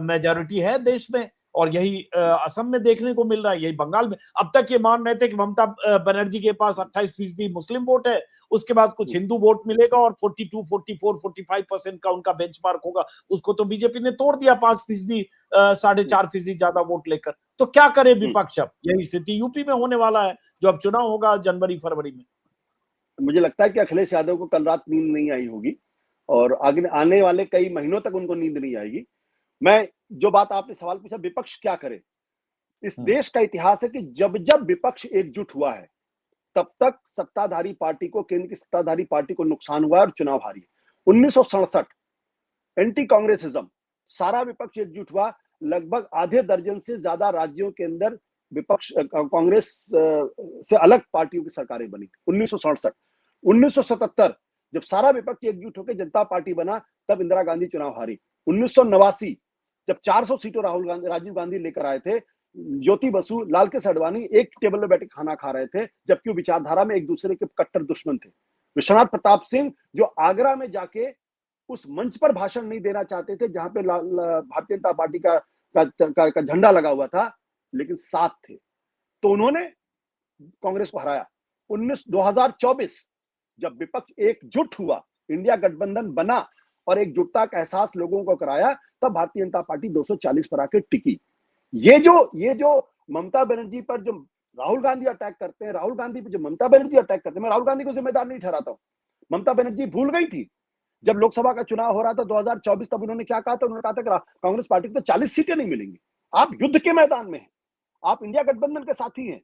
मेजॉरिटी है देश में, और यही असम में देखने को मिल रहा है, यही बंगाल में। अब तक ये मान रहे थे कि ममता बनर्जी के पास 28% मुस्लिम वोट है, उसके बाद कुछ हिंदू वोट मिलेगा और 42, 44, 45% का उनका बेंचमार्क होगा। उसको तो बीजेपी ने तोड़ दिया 5%, 4.5% ज्यादा वोट लेकर। तो क्या करे विपक्ष? अब यही स्थिति यूपी में होने वाला है, जो अब चुनाव होगा जनवरी फरवरी में। मुझे लगता है कि अखिलेश यादव को कल रात नींद नहीं आई होगी और आगे आने वाले कई महीनों तक उनको नींद नहीं आएगी। मैं जो बात आपने सवाल पूछा, विपक्ष क्या करे, इस देश का इतिहास है कि जब जब विपक्ष एकजुट हुआ है तब तक सत्ताधारी पार्टी को, केंद्र की सत्ताधारी पार्टी को नुकसान हुआ और चुनाव हारी। 1967 एंटी कांग्रेसिज्म, सारा विपक्ष एकजुट हुआ, लगभग आधे दर्जन से ज्यादा राज्यों के अंदर विपक्ष कांग्रेस से अलग पार्टियों की सरकारें बनी। 1967 1977 जब सारा विपक्ष एकजुट होकर जनता पार्टी बना, तब इंदिरा गांधी चुनाव हारी। 1989 जब 400 सीटों राजीव गांधी लेकर आए थे, ज्योति बसु, लाल कृष्ण आडवाणी एक टेबल में बैठे खाना खा रहे थे, जबकि वो विचारधारा में एक दूसरे के कट्टर दुश्मन थे। विश्वनाथ प्रताप सिंह जो आगरा में जाके उस मंच पर भाषण नहीं देना चाहते थे जहां पे भारतीय जनता पार्टी का झंडा लगा हुआ था, लेकिन साथ थे, तो उन्होंने कांग्रेस को हराया। 2024 जब विपक्ष एकजुट हुआ, इंडिया गठबंधन बना और एकजुटता का एहसास लोगों को कराया, तब भारतीय जनता पार्टी 240 पर आके टिकी। ये जो ममता बनर्जी पर जो राहुल गांधी अटैक करते हैं, राहुल गांधी पर जो ममता बनर्जी अटैक करते हैं, मैं राहुल गांधी को जिम्मेदार नहीं ठहराता हूं। ममता बनर्जी भूल गई थी जब लोकसभा का चुनाव हो रहा था 2024, तब उन्होंने क्या कहा था? उन्होंने कहा था कि कांग्रेस पार्टी को तो 40 सीटें नहीं मिलेंगी। आप युद्ध के मैदान में हैं, आप इंडिया गठबंधन के साथी हैं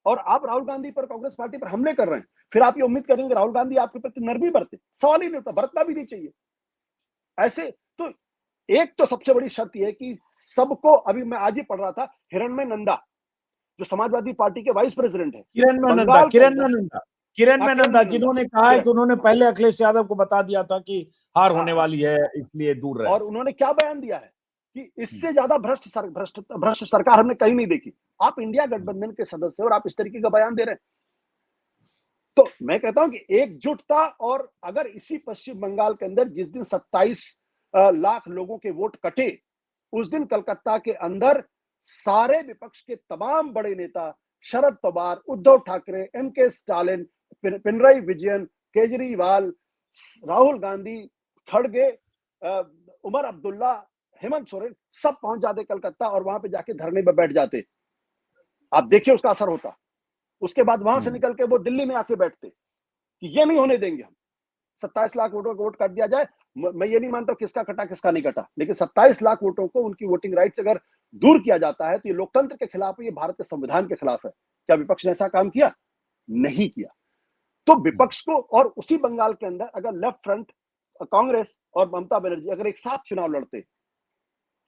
और आप राहुल गांधी पर, कांग्रेस पार्टी पर हमले कर रहे हैं। फिर आप ये उम्मीद करेंगे राहुल गांधी आपके प्रति नरमी बरते? सवाल ही नहीं होता, बरतना भी नहीं चाहिए। ऐसे तो एक तो सबसे बड़ी शर्त यह है कि सबको, अभी मैं आज ही पढ़ रहा था, हिरण्मय नंदा जो समाजवादी पार्टी के वाइस प्रेसिडेंट है, किरण नंदा जिन्होंने कहा है कि उन्होंने पहले अखिलेश यादव को बता दिया था कि हार होने वाली है, इसलिए दूर रहे। और उन्होंने क्या बयान दिया है कि इससे ज्यादा भ्रष्ट सरकार हमने कहीं नहीं देखी। आप इंडिया गठबंधन के सदस्य और आप इस तरीके का बयान दे रहे हैं, तो मैं कहता हूं कि एकजुटता, और अगर इसी पश्चिम बंगाल के अंदर जिस दिन 27 लाख लोगों के वोट कटे, उस दिन कलकत्ता के अंदर सारे विपक्ष के तमाम बड़े नेता, शरद पवार, उद्धव ठाकरे, एम.के. स्टालिन, पिनराई विजयन, केजरीवाल, राहुल गांधी, खड़गे, उमर अब्दुल्ला, हेमंत सोरेन, सब पहुंच जाते कलकत्ता और वहां पे जाके धरने पर बैठ जाते। आप देखिए उसका असर होता। उसके बाद वहां से निकल के वो दिल्ली में आके बैठते कि ये नहीं होने देंगे हम, 27 लाख वोटों को वोट काट दिया जाए। मैं ये नहीं मानता किसका कटा किसका नहीं कटा, लेकिन 27 लाख वोटों को, उनकी वोटिंग राइट से अगर दूर किया जाता है तो ये लोकतंत्र के खिलाफ है, ये भारत के संविधान के खिलाफ है। क्या विपक्ष ने ऐसा काम किया? नहीं किया। तो विपक्ष को, और उसी बंगाल के अंदर अगर लेफ्ट फ्रंट, कांग्रेस और ममता बनर्जी अगर एक साथ चुनाव लड़ते,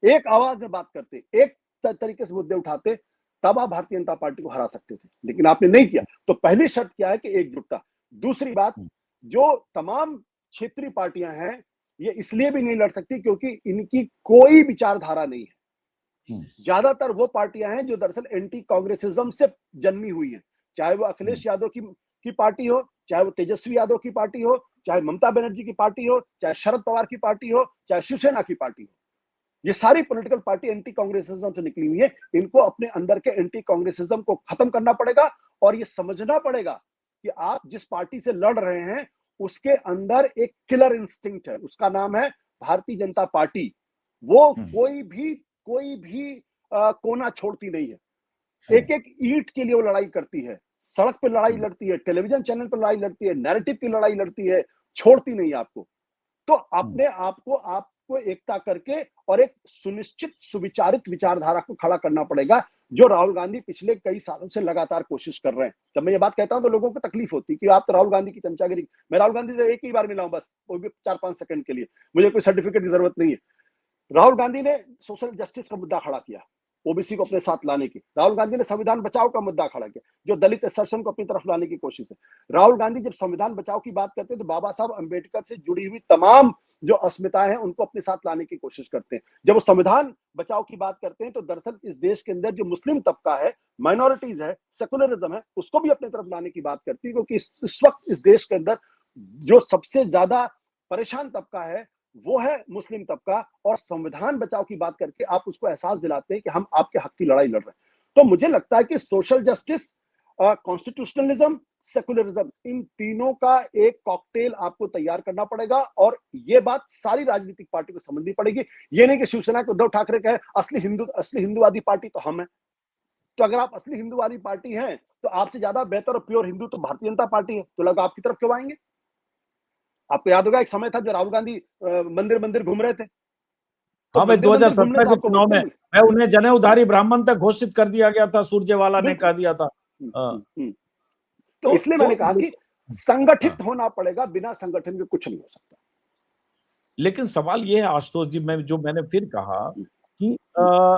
एक आवाज में बात करते, एक तरीके से मुद्दे उठाते, तब आप भारतीय जनता पार्टी को हरा सकते थे, लेकिन आपने नहीं किया। तो पहली शर्त क्या है कि एकजुटता। दूसरी बात, जो तमाम क्षेत्रीय पार्टियां हैं, ये इसलिए भी नहीं लड़ सकती क्योंकि इनकी कोई विचारधारा नहीं है। ज्यादातर वो पार्टियां हैं जो दरअसल एंटी कांग्रेसिज्म से जन्मी हुई हैं, चाहे वो अखिलेश यादव की पार्टी हो, चाहे वो तेजस्वी यादव की पार्टी हो, चाहे ममता बनर्जी की पार्टी हो, चाहे शरद पवार की पार्टी हो, चाहे शिवसेना की पार्टी हो। ये सारी पॉलिटिकल पार्टी एंटी कांग्रेसिज्म से निकली हुई है। इनको अपने अंदर के एंटी कांग्रेसिज्म को खत्म करना पड़ेगा और ये समझना पड़ेगा कि आप जिस पार्टी से लड़ रहे हैं उसके अंदर एक किलर इंस्टिंक्ट है, उसका नाम है भारतीय जनता पार्टी। वो कोई भी कोना छोड़ती नहीं है। एक एक ईंट के लिए वो लड़ाई करती है, सड़क पे लड़ाई लड़ती है, टेलीविजन चैनल पर लड़ाई लड़ती है, नैरेटिव की लड़ाई लड़ती है, छोड़ती नहीं आपको। तो अपने आपको एकता करके और एक सुनिश्चित सुविचारित विचारधारा को खड़ा करना पड़ेगा, जो राहुल गांधी पिछले कई सालों से लगातार कोशिश कर रहे हैं। जब मैं ये बात कहता हूं तो लोगों को तकलीफ होती है कि आप तो राहुल गांधी की चमचागिरी। मैं राहुल गांधी से एक ही बार मिला हूं बस, वो भी 4-5 सेकंड के लिए, मुझे कोई सर्टिफिकेट की जरूरत नहीं है। राहुल गांधी ने सोशल जस्टिस का मुद्दा खड़ा किया, ओबीसी को अपने साथ लाने की। राहुल गांधी ने संविधान बचाओ का मुद्दा खड़ा किया, जो दलित असर्शन को अपनी तरफ लाने की कोशिश है। राहुल गांधी जब संविधान बचाओ की बात करते हैं तो बाबा साहब अंबेडकर से जुड़ी हुई तमाम जो अस्मिताएं हैं उनको अपने साथ लाने की कोशिश करते हैं। जब वो संविधान बचाओ की बात करते हैं तो दरअसल इस देश के अंदर जो मुस्लिम तबका है, माइनॉरिटीज है, सेकुलरिज्म है, उसको भी अपनी तरफ लाने की बात करती है, क्योंकि इस वक्त इस देश के अंदर जो सबसे ज्यादा परेशान तबका है वो है मुस्लिम तबका। और संविधान बचाओ की बात करके आप उसको एहसास दिलाते हैं कि हम आपके हक की लड़ाई लड़ रहे हैं। तो मुझे लगता है कि सोशल जस्टिस, कॉन्स्टिट्यूशनलिज्म, सेकुलरिज्म, इन तीनों का एक कॉकटेल आपको तैयार करना पड़ेगा और ये बात सारी राजनीतिक पार्टी को समझनी पड़ेगी। ये नहीं कि शिवसेना के उद्धव ठाकरे कहे असली हिंदूवादी पार्टी तो हम है। तो अगर आप असली हिंदूवादी पार्टी हैं तो आपसे ज्यादा बेहतर और प्योर हिंदू तो भारतीय जनता पार्टी है, तो लोग आपकी तरफ क्यों आएंगे? आपको याद होगा एक समय था जो राहुल गांधी मंदिर मंदिर घूम रहे थे, तो हाँ भाई, मंदिर मंदिर घूमने 2017 से के आपको चुनाव वोट में नहीं मैं उन्हें जने उधारी ब्राह्मण तक घोषित कर दिया गया था, सुरजेवाला ने बिल्कुल। कह दिया था। हम्म, हाँ, तो इसलिए मैंने कहा कि हाँ, संगठित होना पड़ेगा, बिना संगठन के कुछ नहीं हो सकता। लेकिन सवाल ये है आशुतोष जी, मैंने फिर कहा हम्म, कि हम्म,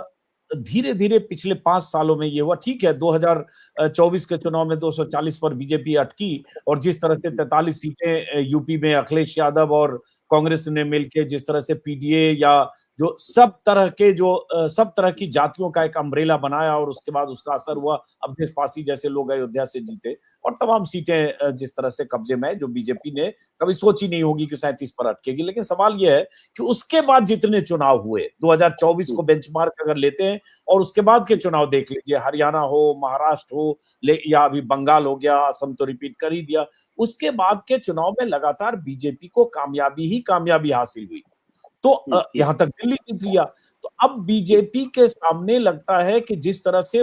धीरे धीरे पिछले 5 सालों में ये हुआ। ठीक है, 2024 के चुनाव में 240 पर बीजेपी अटकी, और जिस तरह से 43 सीटें यूपी में अखिलेश यादव और कांग्रेस ने मिलकर जिस तरह से पीडीए या जो सब तरह की जातियों का एक अम्ब्रेला बनाया, और उसके बाद उसका असर हुआ। अवधेश पासी जैसे लोग अयोध्या से जीते, और तमाम सीटें जिस तरह से कब्जे में है, जो बीजेपी ने कभी सोची नहीं होगी कि 37 पर अटकेगी। लेकिन सवाल यह है कि उसके बाद जितने चुनाव हुए, 2024 को बेंचमार्क अगर लेते हैं, और उसके बाद के चुनाव देख लीजिए, हरियाणा हो, महाराष्ट्र हो, या अभी बंगाल हो गया, असम तो रिपीट कर ही दिया, उसके बाद के चुनाव में लगातार बीजेपी को कामयाबी ही कामयाबी हासिल हुई। तो यहां तक दिल्ली जीत लिया। तो अब बीजेपी के सामने लगता है कि जिस तरह से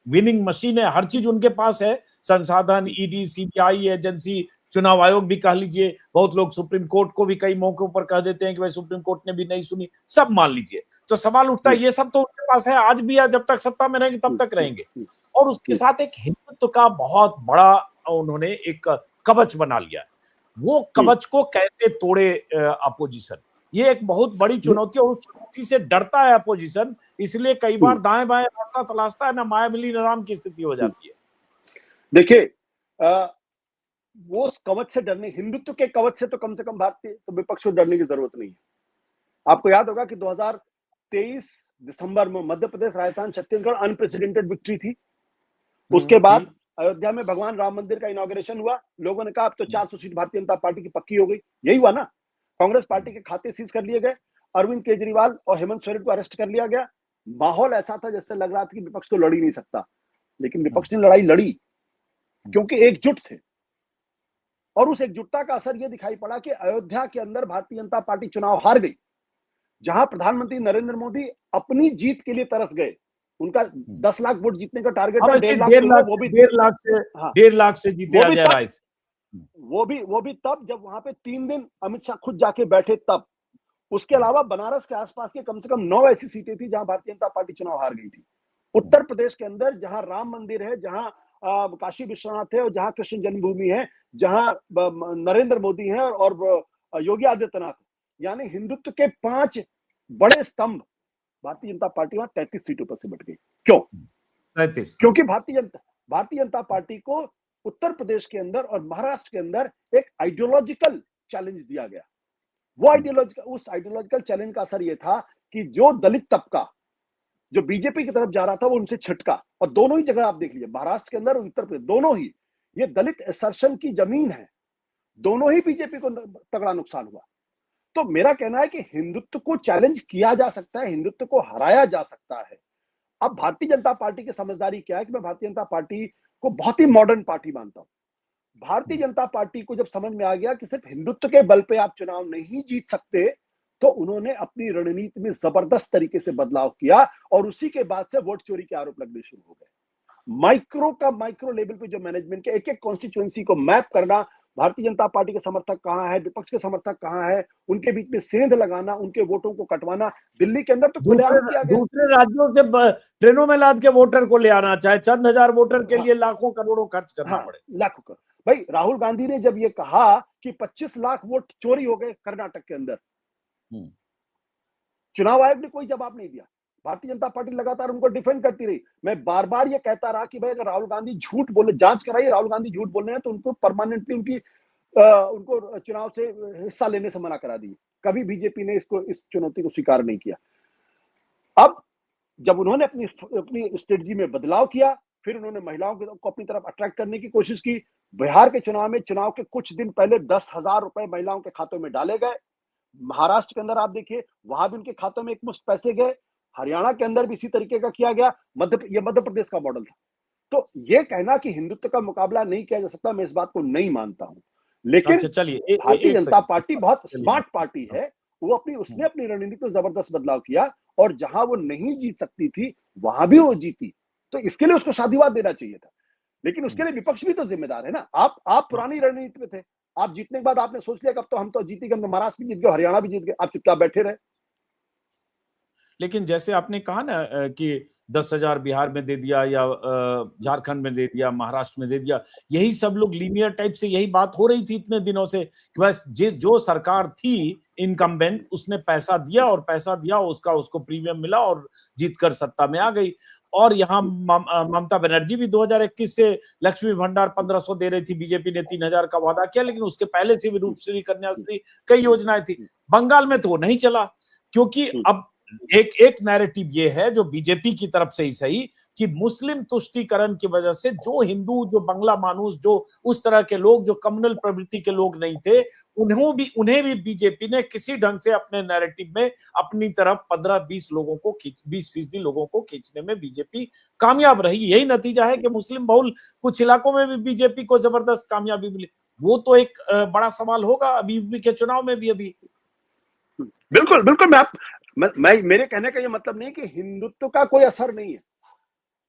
विनिंग मशीन है, हर चीज उनके पास है, संसाधन, ईडी, सीबीआई एजेंसी, चुनाव आयोग भी कह लीजिए, बहुत लोग सुप्रीम कोर्ट को भी कई मौकों पर कह देते हैं कि भाई सुप्रीम कोर्ट ने भी नहीं सुनी, सब मान लीजिए। तो सवाल उठता है, ये सब तो उनके पास है, आज भी है, जब तक सत्ता में रहेंगे तब तक रहेंगे। और उसके साथ एक हिंदुत्व का बहुत बड़ा उन्होंने एक कवच बना लिया है। वो कवच को कैसे तोड़े अपोजिशन, ये एक बहुत बड़ी चुनौती है, और उस चुनौती से डरता है अपोजिशन, इसलिए कई बार दाएं बाएं रास्ता तलाशता है, ना माया मिली ना राम की स्थिति हो जाती है। देखिए, वो उस कवच से डरने, हिंदुत्व के कवच से तो कम से कम भारतीय तो विपक्ष को डरने की जरूरत नहीं है। आपको याद होगा कि 2023 दिसंबर में मध्य प्रदेश, राजस्थान, छत्तीसगढ़ अनप्रेसिडेंटेड विक्ट्री थी। उसके बाद अयोध्या में भगवान राम मंदिर का इनॉग्रेशन हुआ। लोगों ने कहा अब तो 400 सीट भारतीय जनता पार्टी की पक्की हो गई। यही हुआ ना। कांग्रेस पार्टी के खाते सीज कर लिए गए, अरविंद केजरीवाल और हेमंत सोरेन को अरेस्ट कर लिया गया। माहौल ऐसा था जैसे लग रहा था कि विपक्ष तो लड़ ही नहीं सकता, लेकिन विपक्ष ने लड़ाई लड़ी क्योंकि एकजुट थे। और उस एकजुटता का असर यह दिखाई पड़ा कि अयोध्या के अंदर भारतीय जनता पार्टी चुनाव हार गई, जहां प्रधानमंत्री नरेंद्र मोदी अपनी जीत के लिए तरस गए। उनका 10 लाख वोट जीतने का टारगेट था, 1.5 लाख तो वो भी 1.5 लाख से जीते अजय राय से। वो भी तब जब वहां पे 3 दिन अमित शाह खुद जाके बैठे तब। उसके अलावा बनारस के आसपास के कम से कम 9 ऐसी सीटें थी जहां भारतीय जनता पार्टी चुनाव हार गई थी। उत्तर प्रदेश के अंदर जहां राम मंदिर है, जहां काशी विश्वनाथ है, और जहां कृष्ण जन्मभूमि है, जहां नरेंद्र मोदी है और योगी आदित्यनाथ, यानी हिंदुत्व के 5 बड़े स्तंभ, भारतीय जनता पार्टी वहां 33 सीटों पर सिमट गई। क्यों? 33। क्योंकि भारतीय जनता पार्टी को उत्तर प्रदेश के अंदर और महाराष्ट्र के अंदर एक आइडियोलॉजिकल चैलेंज दिया गया। उस आइडियोलॉजिकल चैलेंज का असर यह था कि जो दलित तबका जो बीजेपी की तरफ जा रहा था वो उनसे छिटका। और दोनों ही जगह आप देख लीजिए, महाराष्ट्र के अंदर और उत्तर प्रदेश, दोनों ही ये दलित असर्शन की जमीन है, दोनों ही बीजेपी को तगड़ा नुकसान हुआ। तो मेरा कहना है कि हिंदुत्व को चैलेंज किया जा सकता है, हिंदुत्व को हराया जा सकता है। अब भारतीय जनता पार्टी की समझदारी क्या है कि मैं भारतीय जनता पार्टी को बहुत ही मॉडर्न पार्टी मानता हूं। भारतीय जनता पार्टी को जब समझ में आ गया कि सिर्फ हिंदुत्व के बल पे आप चुनाव नहीं जीत सकते, तो उन्होंने अपनी रणनीति में जबरदस्त तरीके से बदलाव किया, और उसी के बाद से वोट चोरी के आरोप लगने शुरू हो गए। माइक्रो लेवल पे जो मैनेजमेंट के एक एक कॉन्स्टिट्यूएंसी को मैप करना, भारतीय जनता पार्टी के समर्थक कहां है, विपक्ष के समर्थक कहां है, उनके बीच में सेंध लगाना, उनके वोटों को कटवाना। दिल्ली के अंदर तो खुलेआम किया गया। दूसरे राज्यों से ट्रेनों में लाद के वोटर को ले आना, चाहे चंद हजार वोटर के लिए लाखों करोड़ों खर्च करना पड़े। लाखों करोड़। भाई राहुल गांधी ने जब ये कहा कि 25 लाख वोट चोरी हो गए कर्नाटक के अंदर, चुनाव आयोग ने कोई जवाब नहीं दिया। भारतीय जनता पार्टी लगातार उनको डिफेंड करती रही। मैं बार बार ये कहता रहा कि भाई अगर राहुल गांधी झूठ बोले, जांच कराइए, राहुल गांधी झूठ बोल रहे हैं तो उनको परमानेंटली उनको चुनाव से हिस्सा लेने से मना करा दी। कभी बीजेपी ने इस चुनौती को स्वीकार नहीं किया। अब जब उन्होंने अपनी स्ट्रेटजी में बदलाव किया, फिर उन्होंने महिलाओं को अपनी तरफ अट्रैक्ट करने की कोशिश की। बिहार के चुनाव के कुछ दिन पहले 10,000 रुपए महिलाओं के खातों में डाले गए। महाराष्ट्र के अंदर आप देखिए, वहां भी उनके खातों में एक मुश्त पैसे गए। हरियाणा के अंदर भी इसी तरीके का किया गया। मध्य प्रदेश का मॉडल था। तो ये कहना कि हिंदुत्व का मुकाबला नहीं किया जा सकता, मैं इस बात को नहीं मानता हूं। लेकिन चलिए, भारतीय जनता पार्टी बहुत स्मार्ट पार्टी है। उसने अपनी रणनीति में जबरदस्त बदलाव किया, और जहां वो नहीं जीत सकती थी वहां भी वो जीती। तो इसके लिए उसको शादीवाद देना चाहिए था, लेकिन उसके लिए विपक्ष भी तो जिम्मेदार है ना। आप पुरानी रणनीति में थे। आप जीतने के बाद आपने सोच लिया कि अब तो हम तो जीतेंगे, हम तो महाराष्ट्र भी जीत गए, हरियाणा भी जीत गए, आप चुपचाप बैठे रहे। लेकिन जैसे आपने कहा ना कि 10,000 बिहार में दे दिया या झारखंड में दे दिया, महाराष्ट्र में दे दिया, यही सब लोग लीनियर टाइप से यही बात हो रही थी इतने दिनों से कि बस जो सरकार थी इनकम्बेंट उसने पैसा दिया और पैसा दिया उसका उसको प्रीमियम मिला और जीतकर सत्ता में आ गई। और यहाँ ममता बनर्जी भी 2021 से लक्ष्मी भंडार 1500 दे रही थी, बीजेपी ने 3000 का वादा किया, लेकिन उसके पहले से भी रूपश्री, कन्याश्री कई योजनाएं थी। बंगाल में तो वो नहीं चला, क्योंकि अब एक एक नैरेटिव ये है जो बीजेपी की तरफ से ही सही कि मुस्लिम तुष्टीकरण की वजह से जो हिंदू, जो बंगला मानूस, जो उस तरह के लोग जो कम्युनल प्रवृत्ति के लोग नहीं थे, उन्हें भी बीजेपी ने किसी ढंग से अपने नैरेटिव में अपनी तरफ 15-20 लोगों को 20% लोगों को खींचने में बीजेपी कामयाब रही। यही नतीजा है कि मुस्लिम बहुल कुछ इलाकों में भी बीजेपी को जबरदस्त कामयाबी मिली। वो तो एक बड़ा सवाल होगा अभी के चुनाव में भी। अभी बिल्कुल बिल्कुल, मैं मेरे कहने का ये मतलब नहीं कि हिंदुत्व का कोई असर नहीं है।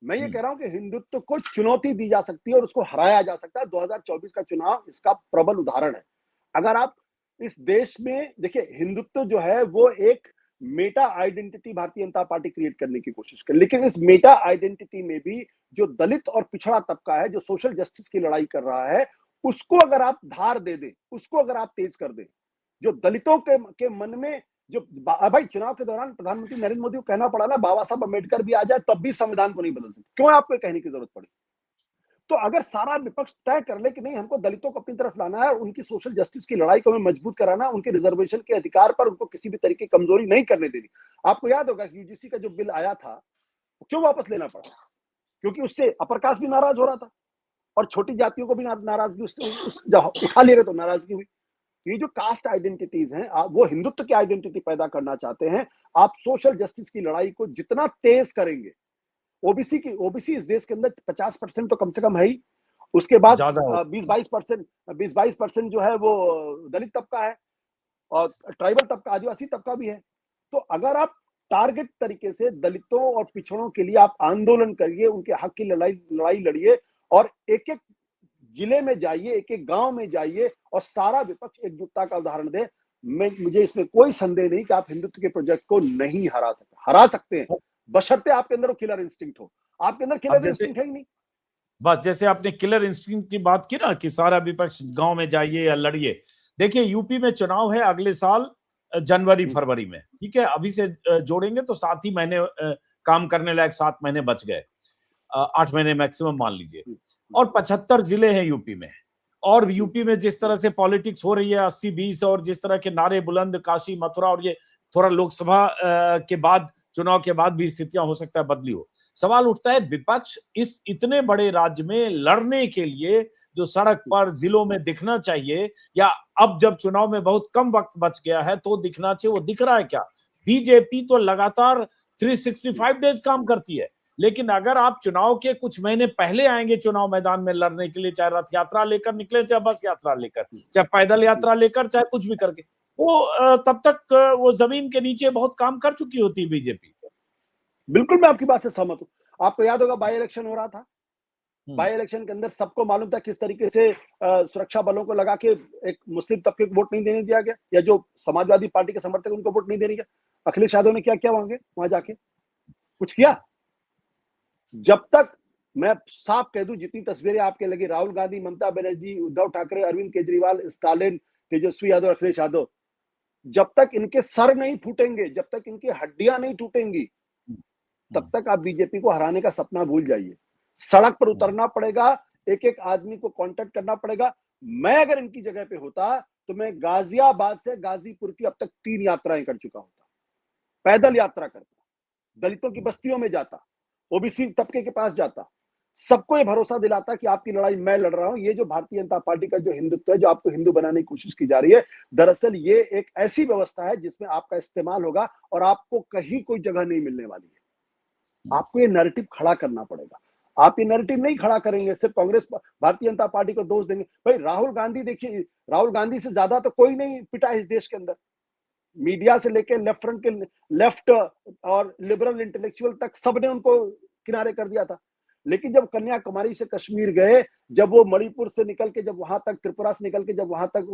मैं ये कह रहा हूं कि हिंदुत्व को चुनौती दी जा सकती है और उसको हराया जा सकता है। 2024 का चुनाव इसका प्रबल उदाहरण है। अगर आप इस देश में देखिए, हिंदुत्व जो है वो एक Meta identity Bharatiya Janata party create करने की कोशिश कर, लेकिन इस मेटा आइडेंटिटी में भी जो दलित और पिछड़ा तबका है, जो सोशल जस्टिस की लड़ाई कर रहा है, उसको अगर आप धार दे दें, उसको अगर आप तेज कर दें, जो दलितों के मन में जो भाई चुनाव के दौरान प्रधानमंत्री नरेंद्र मोदी को कहना पड़ा ना, बाबा साहब अम्बेडकर भी आ जाए तब भी संविधान को नहीं बदल सकते, क्यों आपको कहने की जरूरत पड़ी? तो अगर सारा विपक्ष तय कर ले कि नहीं, हमको दलितों को अपनी तरफ लाना है और उनकी सोशल जस्टिस की लड़ाई को हमें मजबूत कराना, उनके रिजर्वेशन के अधिकार पर उनको किसी भी तरीके की कमजोरी नहीं करने देनी। आपको याद होगा कि यूजीसी का जो बिल आया था क्यों वापस लेना पड़ा? क्योंकि उससे अपर कास्ट भी नाराज हो रहा था और छोटी जातियों को भी नाराजगी उठा लिए गए तो नाराजगी हुई। ये जो कास्ट आइडेंटिटीज हैं, आप वो हिंदुत्व की आइडेंटिटी पैदा करना चाहते हैं। आप सोशल जस्टिस की लड़ाई को जितना तेज करेंगे, ओबीसी इस देश के अंदर 50% तो कम से कम है ही, उसके बाद 20-22% जो है वो दलित तबका है और ट्राइबल तबका, आदिवासी तबका भी है। तो अगर आप टारगेट तरीके से दलितों और पिछड़ों के लिए आप आंदोलन करिए, उनके हक की लड़ाई लड़िए और एक एक जिले में जाइए, एक एक गांव में जाइए और सारा विपक्ष एकजुटता का उदाहरण दे, मुझे इसमें कोई संदेह नहीं कि आप हिंदुत्व के प्रोजेक्ट को नहीं हरा सकते हैं, बशर्ते आपके अंदर वो किलर इंस्टिंक्ट हो। आपके अंदर किलर इंस्टिंक्ट है ही नहीं। बस जैसे आपने किलर इंस्टिंक्ट की बात की ना कि सारा विपक्ष गांव में जाइए या लड़िए, देखिए यूपी में चुनाव है अगले साल जनवरी फरवरी में, ठीक है, अभी से जोड़ेंगे तो 7 ही महीने काम करने लायक, 7 महीने बच गए, 8 महीने मैक्सिमम मान लीजिए, और 75 जिले हैं यूपी में। और यूपी में जिस तरह से पॉलिटिक्स हो रही है 80-20 और जिस तरह के नारे बुलंद, काशी मथुरा, और ये थोड़ा लोकसभा के बाद, चुनाव के बाद भी स्थितियां हो सकता है बदली हो। सवाल उठता है विपक्ष इस इतने बड़े राज्य में लड़ने के लिए जो सड़क पर जिलों में दिखना चाहिए, या अब जब चुनाव में बहुत कम वक्त बच गया है तो दिखना चाहिए, वो दिख रहा है क्या? बीजेपी तो लगातार 365 डेज काम करती है, लेकिन अगर आप चुनाव के कुछ महीने पहले आएंगे चुनाव मैदान में लड़ने के लिए, चाहे रथ यात्रा लेकर निकले, चाहे बस यात्रा लेकर, चाहे पैदल यात्रा लेकर, चाहे कुछ भी करके, वो तब तक वो जमीन के नीचे बहुत काम कर चुकी होती है बीजेपी। बिल्कुल, मैं आपकी बात से सहमत हूं। आपको याद होगा बाई इलेक्शन हो रहा था, बाई इलेक्शन के अंदर सबको मालूम था किस तरीके से सुरक्षा बलों को लगा के एक मुस्लिम तबके को वोट नहीं देने दिया गया, या जो समाजवादी पार्टी के समर्थक उनको वोट नहीं देने गया। अखिलेश यादव ने क्या किया वहां जाके? कुछ किया? जब तक, मैं साफ कह दूं, जितनी तस्वीरें आपके लगी, राहुल गांधी, ममता बनर्जी, उद्धव ठाकरे, अरविंद केजरीवाल, स्टालिन, तेजस्वी यादव, अखिलेश यादव, जब तक इनके सर नहीं फूटेंगे, जब तक इनकी हड्डियां नहीं टूटेंगी, तब तक आप बीजेपी को हराने का सपना भूल जाइए। सड़क पर उतरना पड़ेगा, एक एक आदमी को कांटेक्ट करना पड़ेगा। मैं अगर इनकी जगह पे होता तो मैं गाजियाबाद से गाजीपुर की अब तक 3 यात्राएं कर चुका होता, पैदल यात्रा करता, दलितों की बस्तियों में जाता, ओबीसी तबके के पास जाता, सबको ये भरोसा दिलाता कि आपकी लड़ाई मैं लड़ रहा हूं। ये जो भारतीय जनता पार्टी का जो हिंदुत्व है, जो आपको हिंदू बनाने की कोशिश की जा रही है, दरअसल ये एक ऐसी व्यवस्था है जिसमें आपका इस्तेमाल होगा और आपको कहीं कोई जगह नहीं मिलने वाली है। आपको ये नैरेटिव खड़ा करना पड़ेगा। आप ये नैरेटिव नहीं खड़ा करेंगे, सिर्फ कांग्रेस, भारतीय जनता पार्टी को दोष देंगे। भाई राहुल गांधी, देखिए, राहुल गांधी से ज्यादा तो कोई नहीं पिटा इस देश के अंदर, मीडिया से लेकर लेफ्ट फ्रंट के लेफ्ट और लिबरल इंटेलेक्चुअल तक सबने उनको किनारे कर दिया था। लेकिन जब कन्याकुमारी से कश्मीर गए, जब वो मणिपुर से निकल के, जब वहां तक, त्रिपुरा से निकल के जब वहां तक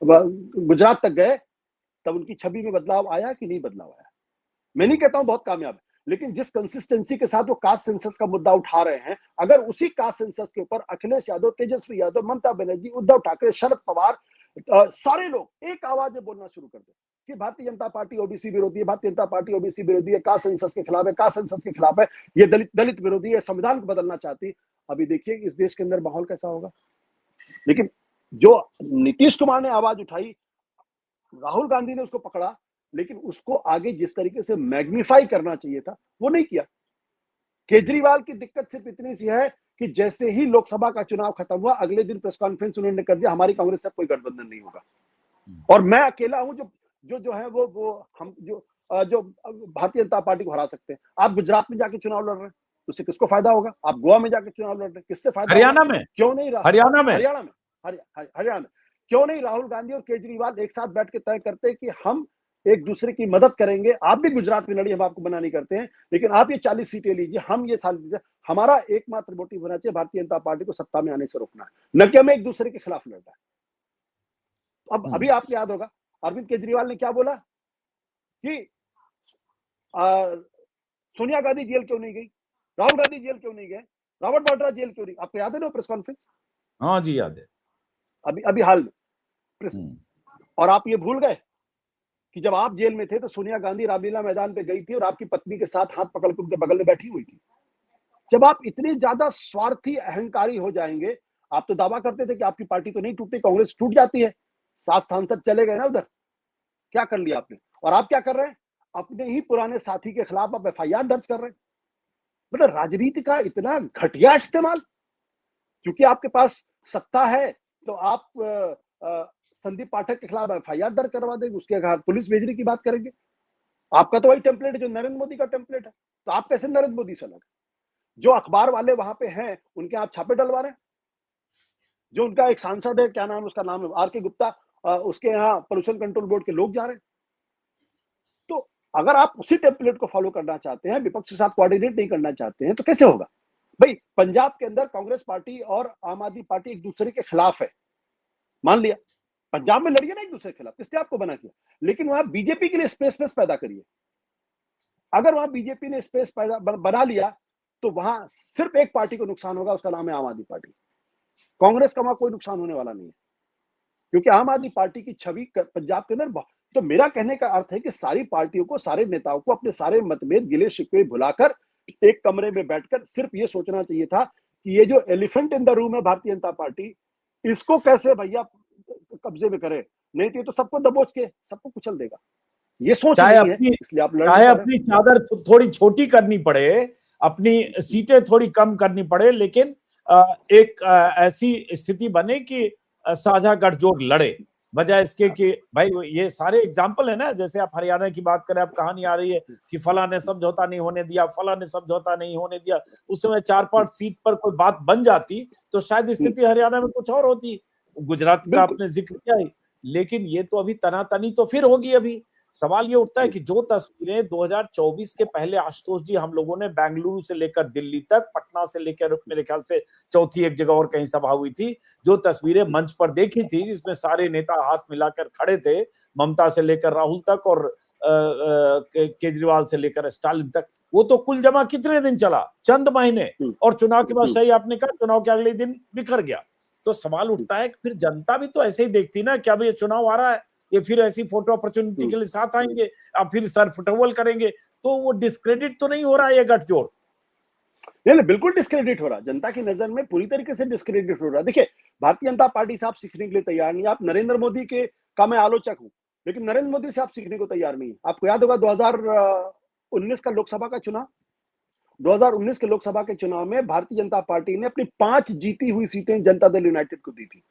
गुजरात तक गए, तब उनकी छवि में बदलाव आया कि नहीं बदलाव आया? मैं नहीं कहता हूं बहुत कामयाब है, लेकिन जिस कंसिस्टेंसी के साथ वो कास्ट सेंसस का मुद्दा उठा रहे हैं, अगर उसी कास्ट सेंसस के ऊपर अखिलेश यादव, तेजस्वी यादव, ममता बनर्जी, उद्धव ठाकरे, शरद पवार, सारे लोग एक आवाज में बोलना शुरू कर दें कि भारतीय जनता पार्टी ओबीसी विरोधी है, भारतीय जनता पार्टी ओबीसी विरोधी है, कास्ट सेंसस के खिलाफ है, कास्ट सेंसस के खिलाफ है, ये दलित विरोधी है, संविधान को बदलना चाहती, अभी देखिए इस देश के अंदर माहौल कैसा होगा। लेकिन जो नीतीश कुमार ने आवाज उठाई, राहुल गांधी ने उसको पकड़ा, लेकिन उसको आगे जिस तरीके से मैग्नीफाई करना चाहिए था वो नहीं किया। केजरीवाल की दिक्कत सिर्फ इतनी सी है कि जैसे ही लोकसभा का चुनाव खत्म हुआ, अगले दिन प्रेस कॉन्फ्रेंस उन्होंने कर दिया, हमारी कांग्रेस से कोई गठबंधन नहीं होगा और मैं अकेला हूं जो है वो हम जो भारतीय जनता पार्टी को हरा सकते हैं। आप गुजरात में जाके चुनाव लड़ रहे हैं, उससे किसको फायदा होगा? आप गोवा में जाके चुनाव लड़ रहे हैं, किससे फायदा? हरियाणा में क्यों नहीं? हरियाणा में हरियाणा में क्यों नहीं राहुल गांधी और केजरीवाल एक साथ बैठ के तय करते हैं कि हम एक दूसरे की मदद करेंगे? आप भी गुजरात में लड़िए, हम आपको मना नहीं करते हैं, लेकिन आप ये 40 सीटें लीजिए, हम ये साल लीजिए। हमारा एकमात्र मोटिव होना चाहिए भारतीय जनता पार्टी को सत्ता में आने से रोकना है, न कि हमें एक दूसरे के खिलाफ लड़ना है। अब अभी आपको याद होगा अरविंद केजरीवाल ने क्या बोला कि सोनिया गांधी जेल क्यों नहीं गई, राहुल गांधी जेल क्यों नहीं गए, रॉबर्ट वाड्रा जेल क्यों नहीं? आपको याद है ना प्रेस कॉन्फ्रेंस? हाँ जी याद है, अभी हाल में। और आप ये भूल गए कि जब आप जेल में थे तो सोनिया गांधी रामलीला मैदान पे गई थी और आपकी पत्नी के साथ हाथ पकड़ के उनके बगल में बैठी हुई थी। जब आप इतने ज्यादा स्वार्थी अहंकारी हो जाएंगे, आप तो दावा करते थे कि आपकी पार्टी तो नहीं टूटती, कांग्रेस टूट जाती है, 7 सांसद चले गए ना उधर, क्या कर लिया आपने? और आप क्या कर रहे हैं? अपने ही पुराने साथी के खिलाफ आप एफआईआर दर्ज कर रहे हैं। मतलब राजनीति का इतना घटिया इस्तेमाल, क्योंकि आपके पास सत्ता है तो आप संदीप पाठक के खिलाफ एफआईआर दर्ज करवा देंगे, उसके घर पुलिस भेजने की बात करेंगे। आपका तो वही टेम्पलेट है जो नरेंद्र मोदी का टेम्पलेट है, तो आप कैसे नरेंद्र मोदी से अलग? जो अखबार वाले वहां पे हैं उनके आप छापे डलवा रहे हैं। जो उनका एक सांसद है, क्या नाम उसका नाम है, आर के गुप्ता, उसके यहाँ पोल्यूशन कंट्रोल बोर्ड के लोग जा रहे हैं। तो अगर आप उसी टेम्पलेट को फॉलो करना चाहते हैं, विपक्ष के साथ कोऑर्डिनेट नहीं करना चाहते हैं, तो कैसे होगा भाई? पंजाब के अंदर कांग्रेस पार्टी और आम आदमी पार्टी एक दूसरे के खिलाफ है, मान लिया, पंजाब में लड़िए ना एक दूसरे के खिलाफ, किसने आपको बना किया? लेकिन वहां बीजेपी के लिए स्पेस पैदा करिए। अगर वहां बीजेपी ने स्पेस पैदा बना लिया तो वहां सिर्फ एक पार्टी को नुकसान होगा, उसका नाम है आम आदमी पार्टी। कांग्रेस का वहां कोई नुकसान होने वाला नहीं है, क्योंकि आम आदमी पार्टी की छवि पंजाब के अंदर। तो मेरा कहने का अर्थ है कि सारी पार्टियों को, सारे नेताओं को अपने सारे मतभेद, गिले शिकवे भुलाकर एक कमरे में बैठकर सिर्फ ये सोचना चाहिए था कि ये जो एलिफेंट इन द रूम है भारतीय जनता पार्टी, इसको कैसे भैया कब्जे में करे, नहीं तो ये तो सबको दबोच के सबको कुचल देगा। ये सोच नहीं है, इसलिए आप चाहे अपनी चादर थोड़ी छोटी करनी पड़े, अपनी सीटें थोड़ी कम करनी पड़े, लेकिन एक ऐसी स्थिति बने कि साझा गठजोड़ लड़े, बजाय इसके कि भाई ये सारे एग्जाम्पल है ना, जैसे आप हरियाणा की बात करें, आप कहानी आ रही है कि फला ने समझौता नहीं होने दिया, फला ने समझौता नहीं होने दिया। उस समय 4-5 सीट पर कोई बात बन जाती तो शायद स्थिति हरियाणा में कुछ और होती। गुजरात का आपने जिक्र किया है, लेकिन ये तो अभी तनातनी तो फिर होगी। अभी सवाल ये उठता है कि जो तस्वीरें 2024 के पहले आशुतोष जी हम लोगों ने बेंगलुरु से लेकर दिल्ली तक, पटना से लेकर मेरे ख्याल से चौथी एक जगह और कहीं सभा हुई थी, जो तस्वीरें मंच पर देखी थी जिसमें सारे नेता हाथ मिलाकर खड़े थे, ममता से लेकर राहुल तक और केजरीवाल से लेकर स्टालिन तक, वो तो कुल जमा कितने दिन चला? चंद महीने, और चुनाव के बाद सही आपने कहा चुनाव के अगले दिन बिखर गया। तो सवाल उठता है कि फिर जनता भी तो ऐसे ही देखती ना, क्या भाई ये चुनाव आ रहा है, ये फिर ऐसी फोटो अपॉर्चुनिटी के लिए साथ आएंगे, अब फिर सर फुटबॉल करेंगे, तो वो डिस्क्रेडिट तो नहीं हो रहा है ये गठजोड़? नहीं, बिल्कुल डिस्क्रेडिट हो रहा, जनता की नजर में पूरी तरीके से डिस्क्रेडिट हो रहा। देखिए, भारतीय जनता पार्टी से आप सीखने के लिए तैयार नहीं। आप नरेंद्र मोदी के का मैं आलोचक हूं, लेकिन नरेंद्र मोदी से आप सीखने को तैयार नहीं है। आपको याद होगा 2019 का लोकसभा का चुनाव, 2019 के लोकसभा के चुनाव में भारतीय जनता पार्टी ने अपनी 5 जीती हुई सीटें जनता दल यूनाइटेड को दी थी।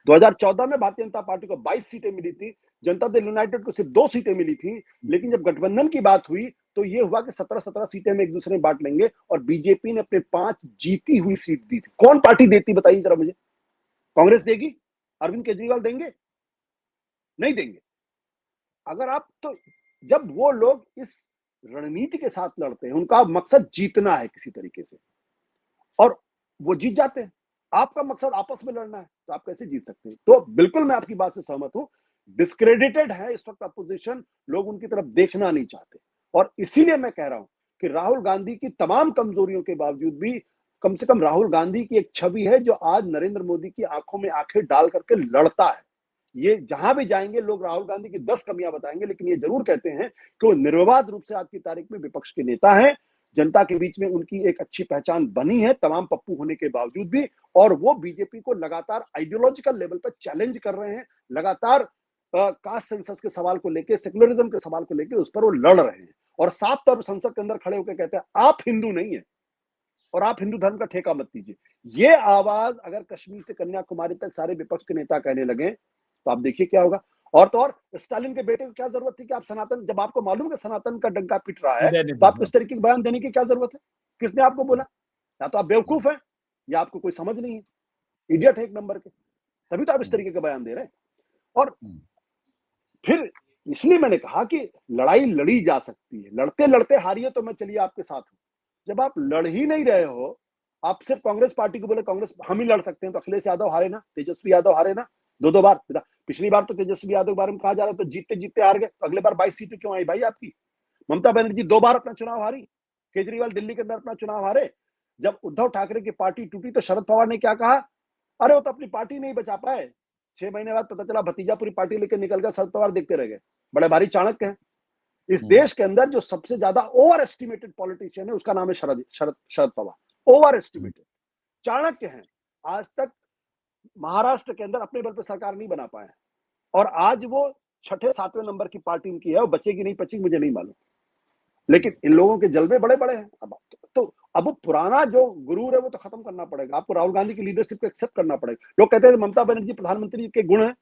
2014 में भारतीय जनता पार्टी को 22 सीटें मिली थी, जनता दल यूनाइटेड को सिर्फ 2 सीटें मिली थी। लेकिन जब गठबंधन की बात हुई तो यह हुआ कि 17-17 सीटें में एक दूसरे में बांट लेंगे, और बीजेपी ने अपने 5 जीती हुई सीट दी थी। कौन पार्टी देती बताइए जरा मुझे? कांग्रेस देगी? अरविंद केजरीवाल देंगे? नहीं देंगे। अगर आप तो जब वो लोग इस रणनीति के साथ लड़ते हैं, उनका मकसद जीतना है किसी तरीके से, और वो जीत जाते हैं। आपका मकसद आपस में लड़ना है, तो आप कैसे जीत सकते हैं? तो बिल्कुल मैं आपकी बात से सहमत हूं, डिस्क्रेडिटेड है इस वक्त अपोजिशन, लोग उनकी तरफ देखना नहीं चाहते। और इसीलिए मैं कह रहा हूं कि राहुल गांधी की तमाम कमजोरियों के बावजूद भी कम से कम राहुल गांधी की एक छवि है जो आज नरेंद्र मोदी की आंखों में आंखें डाल करके लड़ता है। ये जहां भी जाएंगे लोग राहुल गांधी की 10 कमियां बताएंगे, लेकिन ये जरूर कहते हैं कि वो निर्विवाद रूप से आज की तारीख में विपक्ष के नेता हैं। जनता के बीच में उनकी एक अच्छी पहचान बनी है तमाम पप्पू होने के बावजूद भी, और वो बीजेपी को लगातार आइडियोलॉजिकल लेवल पर चैलेंज कर रहे हैं। लगातार कास्ट सेंसस के सवाल को लेकर, सेकुलरिज्म के सवाल को लेकर उस पर वो लड़ रहे हैं और साफ तौर पर संसद के अंदर खड़े होकर कहते हैं आप हिंदू नहीं है और आप हिंदू धर्म का ठेका मत दीजिए। ये आवाज अगर कश्मीर से कन्याकुमारी तक सारे विपक्ष के नेता कहने लगे तो आप देखिए क्या होगा। और तो और स्टालिन के बेटे को क्या जरूरत थी कि आप सनातन, जब आपको मालूम है सनातन का डंका पिट रहा है तो आपको इस तरीके के बयान देने की क्या जरूरत है? किसने आपको बोला? या तो आप बेवकूफ हैं या आपको कोई समझ नहीं है, इडियट है एक नंबर के, तभी तो आप इस तरीके के बयान दे रहे हैं। और फिर इसलिए मैंने कहा कि लड़ाई लड़ी जा सकती है, लड़ते लड़ते हारिए तो मैं चलिए आपके साथ हूं। जब आप लड़ ही नहीं रहे हो, आप सिर्फ कांग्रेस पार्टी को बोले कांग्रेस हम ही लड़ सकते हैं, तो अखिलेश यादव हारे ना, तेजस्वी यादव हारे ना, दो बार। पिछली बार तो तेजस्वी यादव के बारे में कहा जा रहा था जीतते जीतते हार गए, तो अगले बार 22 सीटें क्यों आई भाई आपकी? ममता बनर्जी 2 बार अपना चुनाव हारी, केजरीवाल दिल्ली के अंदर अपना चुनाव हारे। जब उद्धव ठाकरे की पार्टी टूटी तो शरद पवार ने क्या कहा? अरे वो तो अपनी पार्टी नहीं बचा पाए, 6 महीने बाद पता चला भतीजा पूरी पार्टी लेकर निकल गया, शरद पवार देखते रह गए। बड़े भारी चाणक्य हैं। इस देश के अंदर जो सबसे ज्यादा ओवर एस्टिमेटेड पॉलिटिशियन है उसका नाम है शरद पवार। ओवर एस्टिमेटेड चाणक्य हैं। आज तक महाराष्ट्र के अंदर अपने बल पर सरकार नहीं बना पाए और आज वो 6-7वें नंबर की पार्टी इनकी है, और बचेगी नहीं बचेगी मुझे नहीं मालूम, लेकिन इन लोगों के जलवे बड़े बड़े हैं। अब वो पुराना जो गुरूर है वो तो खत्म करना पड़ेगा। आपको राहुल गांधी की लीडरशिप को एक्सेप्ट करना पड़ेगा। लोग कहते हैं ममता बनर्जी प्रधानमंत्री के गुण है,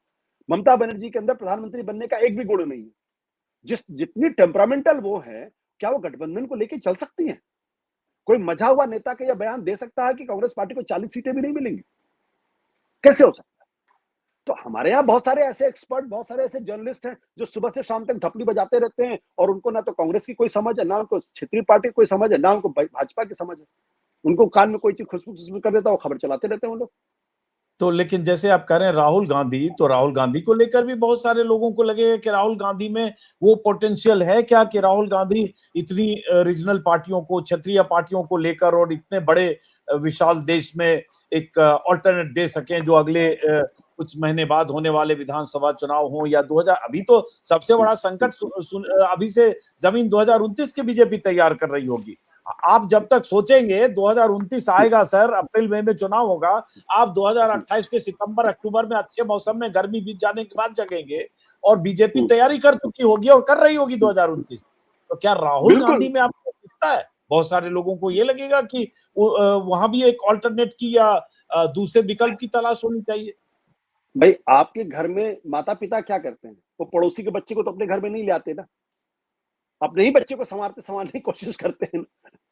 ममता बनर्जी के अंदर प्रधानमंत्री बनने का एक भी गुण नहीं है। जितनी टेम्परामेंटल वो है, क्या वो गठबंधन को लेकर चल सकती हैं? कोई मजा हुआ नेता का यह बयान दे सकता है कि कांग्रेस पार्टी को 40 सीटें भी नहीं मिलेंगी? कैसे हो सकता है? तो हमारे यहाँ बहुत सारे ऐसे एक्सपर्ट, बहुत सारे ऐसे जर्नलिस्ट हैं जो सुबह से शाम तक ढपली बजाते रहते हैं और उनको ना तो कांग्रेस की कोई समझ है, ना उनको क्षेत्रीय पार्टी की कोई समझ है, ना उनको भाजपा की समझ है। उनको कान में कोई चीज खुशबू कर देता है, वो खबर चलाते रहते हैं वो लोग। तो लेकिन जैसे आप कह रहे हैं राहुल गांधी, तो राहुल गांधी को लेकर भी बहुत सारे लोगों को लगेगा कि राहुल गांधी में वो पोटेंशियल है क्या कि राहुल गांधी इतनी रीजनल पार्टियों को, क्षेत्रीय पार्टियों को लेकर और इतने बड़े विशाल देश में एक ऑल्टरनेट दे सकें जो अगले कुछ महीने बाद होने वाले विधानसभा चुनाव हो या 2000, अभी तो सबसे बड़ा संकट अभी से जमीन 2029 की बीजेपी तैयार कर रही होगी। आप जब तक सोचेंगे 2029 आएगा सर, अप्रैल मई में चुनाव होगा, आप 2028 के सितंबर अक्टूबर में अच्छे मौसम में गर्मी बीत जाने के बाद जगेंगे और बीजेपी तैयारी कर चुकी होगी और कर रही होगी 2029। तो क्या राहुल गांधी में आपको दिखता है? बहुत सारे लोगों को ये लगेगा कि वहां भी एक ऑल्टरनेट की या दूसरे विकल्प की तलाश होनी चाहिए। भाई आपके घर में माता पिता क्या करते हैं? वो पड़ोसी के बच्चे को तो अपने घर में नहीं ले आते ना, अपने ही बच्चे को संवारने की कोशिश करते हैं।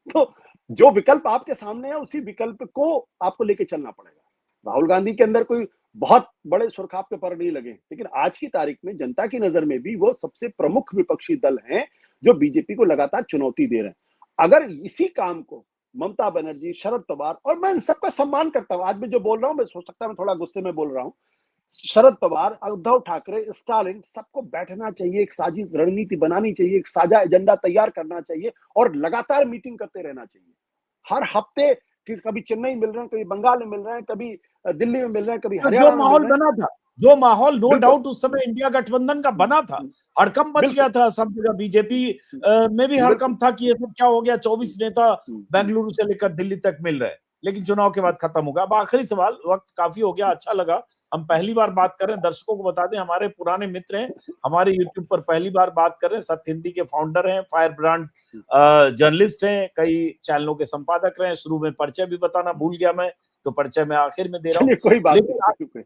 तो जो विकल्प आपके सामने है उसी विकल्प को आपको लेके चलना पड़ेगा। राहुल गांधी के अंदर कोई बहुत बड़े सुरखाब के पर नहीं लगे, लेकिन आज की तारीख में जनता की नजर में भी वो सबसे प्रमुख विपक्षी दल हैं जो बीजेपी को लगातार चुनौती दे रहे हैं। अगर इसी काम को ममता बनर्जी, शरद पवार, और मैं इन सबका सम्मान करता हूं, आज मैं जो बोल रहा हूं मैं हो सकता है मैं थोड़ा गुस्से में बोल रहा हूं, शरद पवार, उद्धव ठाकरे, स्टालिन, सबको बैठना चाहिए, एक साझी रणनीति बनानी चाहिए, एक साझा एजेंडा तैयार करना चाहिए और लगातार मीटिंग करते रहना चाहिए। हर हफ्ते कभी चेन्नई मिल रहे हैं, कभी बंगाल में मिल रहे हैं, कभी दिल्ली में मिल रहे हैं, कभी हरियाणा जो में माहौल मिल रहे बना था, जो माहौल नो हैं। डाउट उस समय इंडिया गठबंधन का बना था, हड़कंप मच गया था सब जगह। बीजेपी में भी हड़कंप था कि ये सब क्या हो गया, 24 नेता बेंगलुरु से लेकर दिल्ली तक मिल रहे हैं, लेकिन चुनाव के बाद खत्म होगा। अब आखिरी सवाल, वक्त काफी हो गया, अच्छा लगा, हम पहली बार बात कर रहे हैं, दर्शकों को बता दें हमारे पुराने मित्र हैं, हमारे यूट्यूब पर पहली बार बात कर रहे हैं, सत्य हिंदी के फाउंडर हैं, फायर ब्रांड जर्नलिस्ट हैं, कई चैनलों के संपादक रहे हैं। शुरू में परिचय भी बताना भूल गया मैं, तो परिचय मैं आखिर में दे रहा हूँ। कोई बात लेकिन नहीं।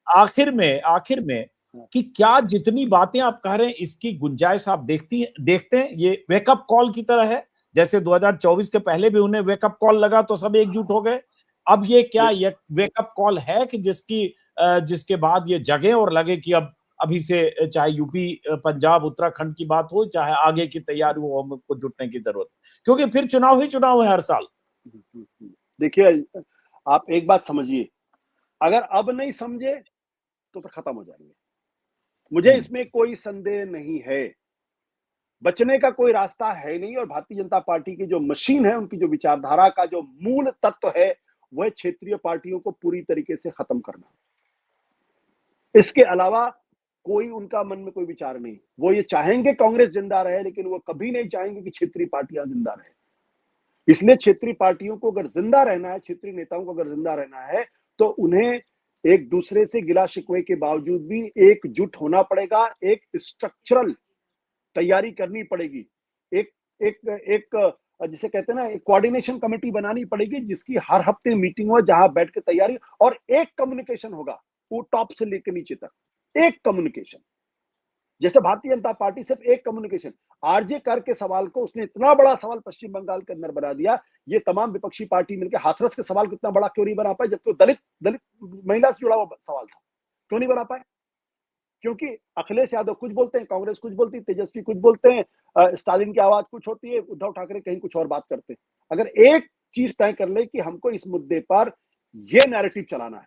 आखिर में कि क्या जितनी बातें आप कह रहे हैं इसकी गुंजाइश आप देखते हैं ये वेकअप कॉल की तरह है? जैसे 2024 के पहले भी उन्हें वेकअप कॉल लगा तो सब एकजुट हो गए, अब ये क्या ये वेकअप कॉल है कि जिसके बाद ये जगे और लगे कि अब अभी से चाहे यूपी, पंजाब, उत्तराखंड की बात हो, चाहे आगे की तैयारी हो, हमको जुटने की जरूरत, क्योंकि फिर चुनाव ही चुनाव है हर साल। देखिए, आप एक बात समझिए, अगर अब नहीं समझे तो खत्म हो जाएंगे। मुझे इसमें कोई संदेह नहीं है बचने का कोई रास्ता है नहीं। और भारतीय जनता पार्टी की जो मशीन है, उनकी जो विचारधारा का जो मूल तत्व है, वह क्षेत्रीय पार्टियों को पूरी तरीके से खत्म करना। इसके अलावा कोई उनका मन में कोई विचार नहीं। वो ये चाहेंगे कांग्रेस जिंदा रहे, लेकिन वो कभी नहीं चाहेंगे कि क्षेत्रीय पार्टियां जिंदा रहे। इसलिए क्षेत्रीय पार्टियों को अगर जिंदा रहना है, क्षेत्रीय नेताओं को अगर जिंदा रहना है, तो उन्हें एक दूसरे से गिला शिकवे के बावजूद भी एकजुट होना पड़ेगा। एक स्ट्रक्चरल तैयारी करनी पड़ेगी। एक एक एक जिसे कहते हैं ना, एक कोऑर्डिनेशन कमेटी बनानी पड़ेगी, जिसकी हर हफ्ते मीटिंग हो, जहां बैठ के तैयारी, और एक कम्युनिकेशन होगा, वो टॉप से लेकर नीचे तक एक कम्युनिकेशन। जैसे भारतीय जनता पार्टी सिर्फ एक कम्युनिकेशन, आरजे कर के सवाल को उसने इतना बड़ा सवाल पश्चिम बंगाल के अंदर बना दिया। ये तमाम विपक्षी पार्टी मिलकर हाथरस के सवाल को इतना बड़ा क्यों नहीं बना पाए, जबकि दलित दलित महिला से जुड़ा हुआ सवाल था? क्यों नहीं बना पाए? क्योंकि अखिलेश यादव कुछ बोलते हैं, कांग्रेस कुछ बोलती है, तेजस्वी कुछ बोलते हैं, स्टालिन की आवाज कुछ होती है, उद्धव ठाकरे कहीं कुछ और बात करते हैं। अगर एक चीज तय कर ले कि हमको इस मुद्दे पर यह नैरेटिव चलाना है,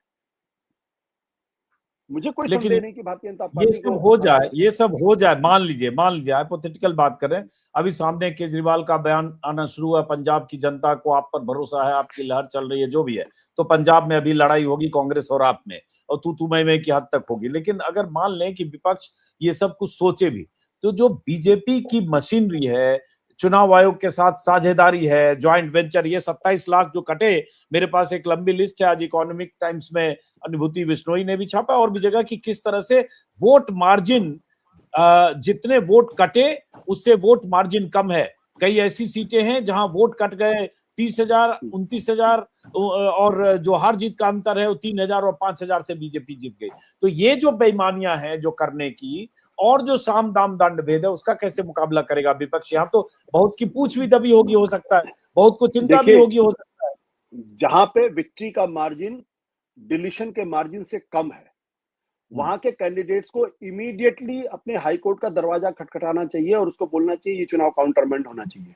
मुझे कोई लेकिन संदेह नहीं कि भारतीय जनता ये पार्टी सब को हो जाए, ये सब हो जाए, मान लीजिए हाइपोथेटिकल बात करें, अभी सामने केजरीवाल का बयान आना शुरू हुआ, पंजाब की जनता को आप पर भरोसा है, आपकी लहर चल रही है, जो भी है, तो पंजाब में अभी लड़ाई होगी कांग्रेस और आप में, और तू मैं की हद तक होगी। लेकिन अगर मान लें कि विपक्ष ये सब कुछ सोचे भी, तो जो बीजेपी की मशीनरी है, चुनाव आयोग के साथ साझेदारी है, ज्वाइंट वेंचर, ये 27 लाख जो कटे, मेरे पास एक लंबी लिस्ट है, आज इकोनॉमिक टाइम्स में अनुभूति विश्नोई ने भी छापा और भी जगह, कि किस तरह से वोट मार्जिन, जितने वोट कटे उससे वोट मार्जिन कम है। कई ऐसी सीटें हैं जहां वोट कट गए 30,000, 29,000, और जो हार जीत का अंतर है वो 3,000 और 5,000 से बीजेपी जीत गई। तो ये जो बेईमानियां हैं जो करने की, और जो साम दाम दंड भेद है, उसका कैसे मुकाबला करेगा विपक्ष? यहाँ तो बहुत की पूछ भी दबी होगी, हो सकता है बहुत को चिंता भी देखिए, होगी, हो सकता है। जहां पे विक्ट्री का मार्जिन डिलीशन के मार्जिन से कम है, वहां के कैंडिडेट्स को इमीडिएटली अपने हाई कोर्ट का दरवाजा खटखटाना चाहिए और उसको बोलना चाहिए ये चुनाव काउंटरमेंट होना चाहिए।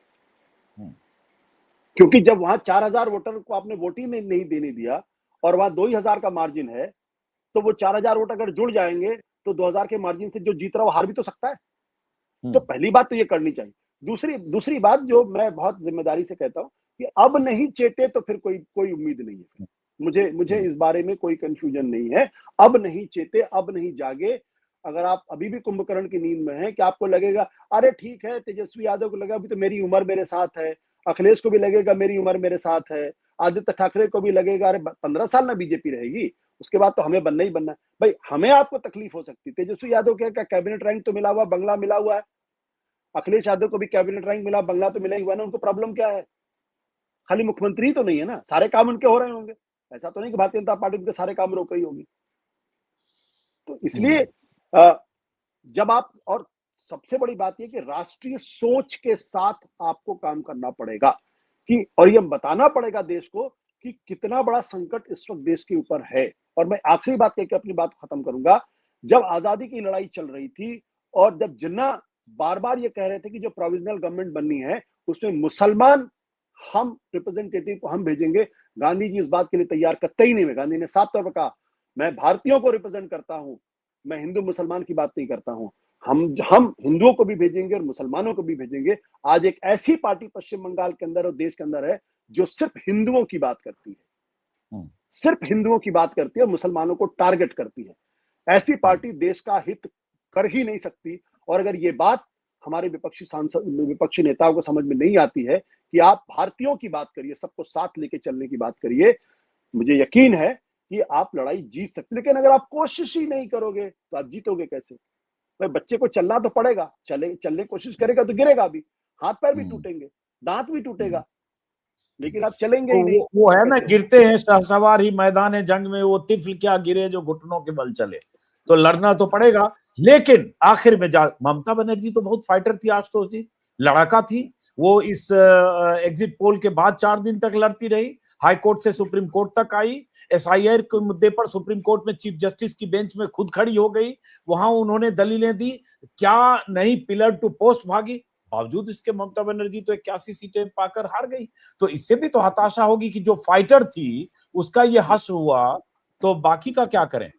क्योंकि जब वहां 4,000 वोटर को आपने वोट ही नहीं देने दिया और वहां 2,000 का मार्जिन है, तो वो 4,000 वोट अगर जुड़ जाएंगे तो 2,000 के मार्जिन से जो जीत रहा है वो हार भी तो सकता है। तो पहली बात तो ये करनी चाहिए। दूसरी बात जो मैं बहुत जिम्मेदारी से कहता हूं कि अब नहीं चेते तो फिर कोई उम्मीद नहीं है। मुझे इस बारे में कोई कंफ्यूजन नहीं है। अब नहीं चेते, अब नहीं जागे। अगर आप अभी भी कुंभकर्ण की नींद में हैं कि आपको लगेगा अरे ठीक है, तेजस्वी यादव को लगा अभी तो मेरी उम्र मेरे साथ है, अखिलेश को भी लगेगा मेरी उम्र मेरे साथ है, आदित्य ठाकरे को भी लगेगा अरे 15 साल में बीजेपी रहेगी, उसके बाद तो हमें बनना ही बनना है। भाई हमें आपको तकलीफ हो सकती है, तेजस्वी यादव क्या कैबिनेट रैंक तो मिला हुआ, बंगला मिला हुआ है, अखिलेश यादव को भी कैबिनेट रैंक मिला, बंगला तो मिला ही हुआ ना, उनको प्रॉब्लम क्या है? खाली मुख्यमंत्री तो नहीं है ना, सारे काम उनके हो रहे होंगे। ऐसा तो नहीं कि भारतीय जनता पार्टी उनके सारे काम रोक रही होगी। तो इसलिए जब आप, और सबसे बड़ी बात यह कि राष्ट्रीय सोच के साथ आपको काम करना पड़ेगा कि, और ये बताना पड़ेगा देश को कि कितना बड़ा संकट इस वक्त देश के ऊपर है। और मैं आखिरी बात कहकर अपनी बात खत्म करूंगा। जब आजादी की लड़ाई चल रही थी और जब जिन्ना बार बार ये कह रहे थे कि जो प्रोविजनल गवर्नमेंट बननी है उसमें मुसलमान हम रिप्रेजेंटेटिव को हम भेजेंगे, गांधी जी इस बात के लिए तैयार करते ही नहीं हुए। गांधी ने साफ तौर पर कहा मैं भारतीयों को रिप्रेजेंट करता हूं, मैं हिंदू मुसलमान की बात नहीं करता हूं, हम हिंदुओं को भी भेजेंगे और मुसलमानों को भी भेजेंगे। आज एक ऐसी पार्टी पश्चिम बंगाल के अंदर और देश के अंदर है जो सिर्फ हिंदुओं की बात करती है, सिर्फ हिंदुओं की बात करती है, मुसलमानों को टारगेट करती है। ऐसी पार्टी देश का हित कर ही नहीं सकती। और अगर ये बात हमारे विपक्षी नेताओं को समझ में नहीं आती है कि आप भारतीयों की बात करिए, सबको साथ लेके चलने की बात करिए, मुझे यकीन है कि आप लड़ाई जीत सकते। लेकिन अगर आप कोशिश ही नहीं करोगे तो आप जीतोगे कैसे? भाई बच्चे को चलना तो पड़ेगा, चलने की कोशिश करेगा तो गिरेगा भी, हाथ पैर भी टूटेंगे, दांत भी टूटेगा, लेकिन आप चलेंगे तो ही नहीं वो तो है ना, कैसे? गिरते हैं शहसवार ही मैदान जंग में, वो तिफल क्या गिरे जो घुटनों के बल चले। तो लड़ना तो पड़ेगा। लेकिन आखिर में ममता बनर्जी तो बहुत फाइटर थी आशुतोष जी, लड़ाका थी। वो इस एग्जिट पोल के बाद 4 दिन तक लड़ती रही, हाई कोर्ट से सुप्रीम कोर्ट तक आई, एसआईआर के मुद्दे पर सुप्रीम कोर्ट में चीफ जस्टिस की बेंच में खुद खड़ी हो गई, वहां उन्होंने दलीलें दी, क्या नहीं पिलर टू पोस्ट भागी, बावजूद इसके ममता बनर्जी तो 81 सीटें पाकर हार गई। तो इससे भी तो हताशा होगी कि जो फाइटर थी उसका ये हश्र हुआ, तो बाकी का क्या करें?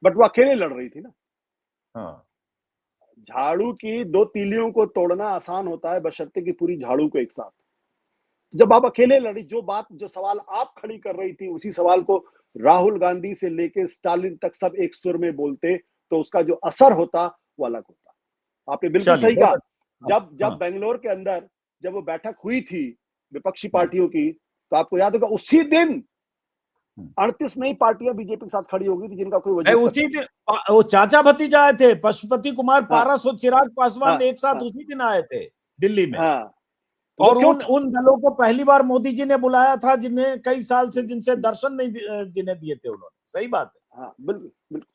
बट वो अकेले लड़ रही थी ना। हाँ, झाड़ू की दो तीलियों को तोड़ना आसान होता है, बशर्ते कि पूरी झाड़ू को एक साथ। जब आप अकेले लड़ी, जो सवाल आप खड़ी कर रही थी, उसी सवाल को राहुल गांधी से लेके स्टालिन तक सब एक सुर में बोलते, तो उसका जो असर होता वो अलग होता। आपने बिल्कुल चलिए सही बहुत कहा। अच्छा। जब जब हाँ, बेंगलोर के अंदर जब वो बैठक हुई थी विपक्षी हाँ, पार्टियों की, तो आपको याद होगा उसी दिन हम्म। 38 नई पार्टियां बीजेपी के साथ खड़ी हो गई थी, जिनका कोई भाई वजूद तक उसी नहीं दिन था। वो चाचा भतीजा आए थे, पशुपति कुमार हाँ, पारस और चिराग पासवान हाँ, एक साथ हाँ, उसी दिन आए थे दिल्ली में। हाँ। तो वो और क्यों उन था? उन दलों को पहली बार मोदी जी ने बुलाया था, जिन्हें कई साल से जिनसे दर्शन नहीं जिन्हें दिए थे उन्होंने। सही बात है। हाँ, बिल्कुल, बिल्कुल।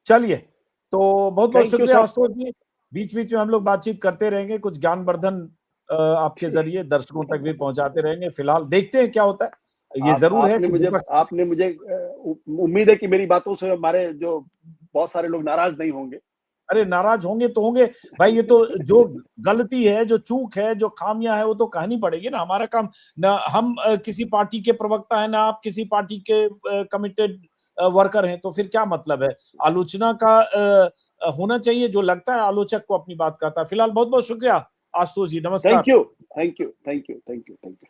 चलिए, तो बहुत बहुत थैंक यू शुक्रिया सर। आशुतोष जी। बीच बीच में हम लोग बातचीत करते रहेंगे, कुछ ज्ञानवर्धन आपके जरिए दर्शकों तक भी पहुंचाते रहेंगे। फिलहाल देखते हैं क्या होता है। ये आप जरूर है कि विपक्ष, आपने मुझे उम्मीद है कि मेरी बातों से हमारे जो बहुत सारे लोग नाराज नहीं होंगे। अरे नाराज होंगे तो होंगे भाई, ये तो जो गलती है, जो चूक है, जो खामियां है, वो तो कहनी पड़ेगी ना। हमारा काम ना, हम किसी पार्टी के प्रवक्ता है ना, आप किसी पार्टी के कमिटेड वर्कर हैं, तो फिर क्या मतलब है। आलोचना का होना चाहिए, जो लगता है आलोचक को अपनी बात का था। फिलहाल बहुत बहुत शुक्रिया आशुतोष जी, नमस्कार। Thank you, thank you, thank you, thank you, thank you.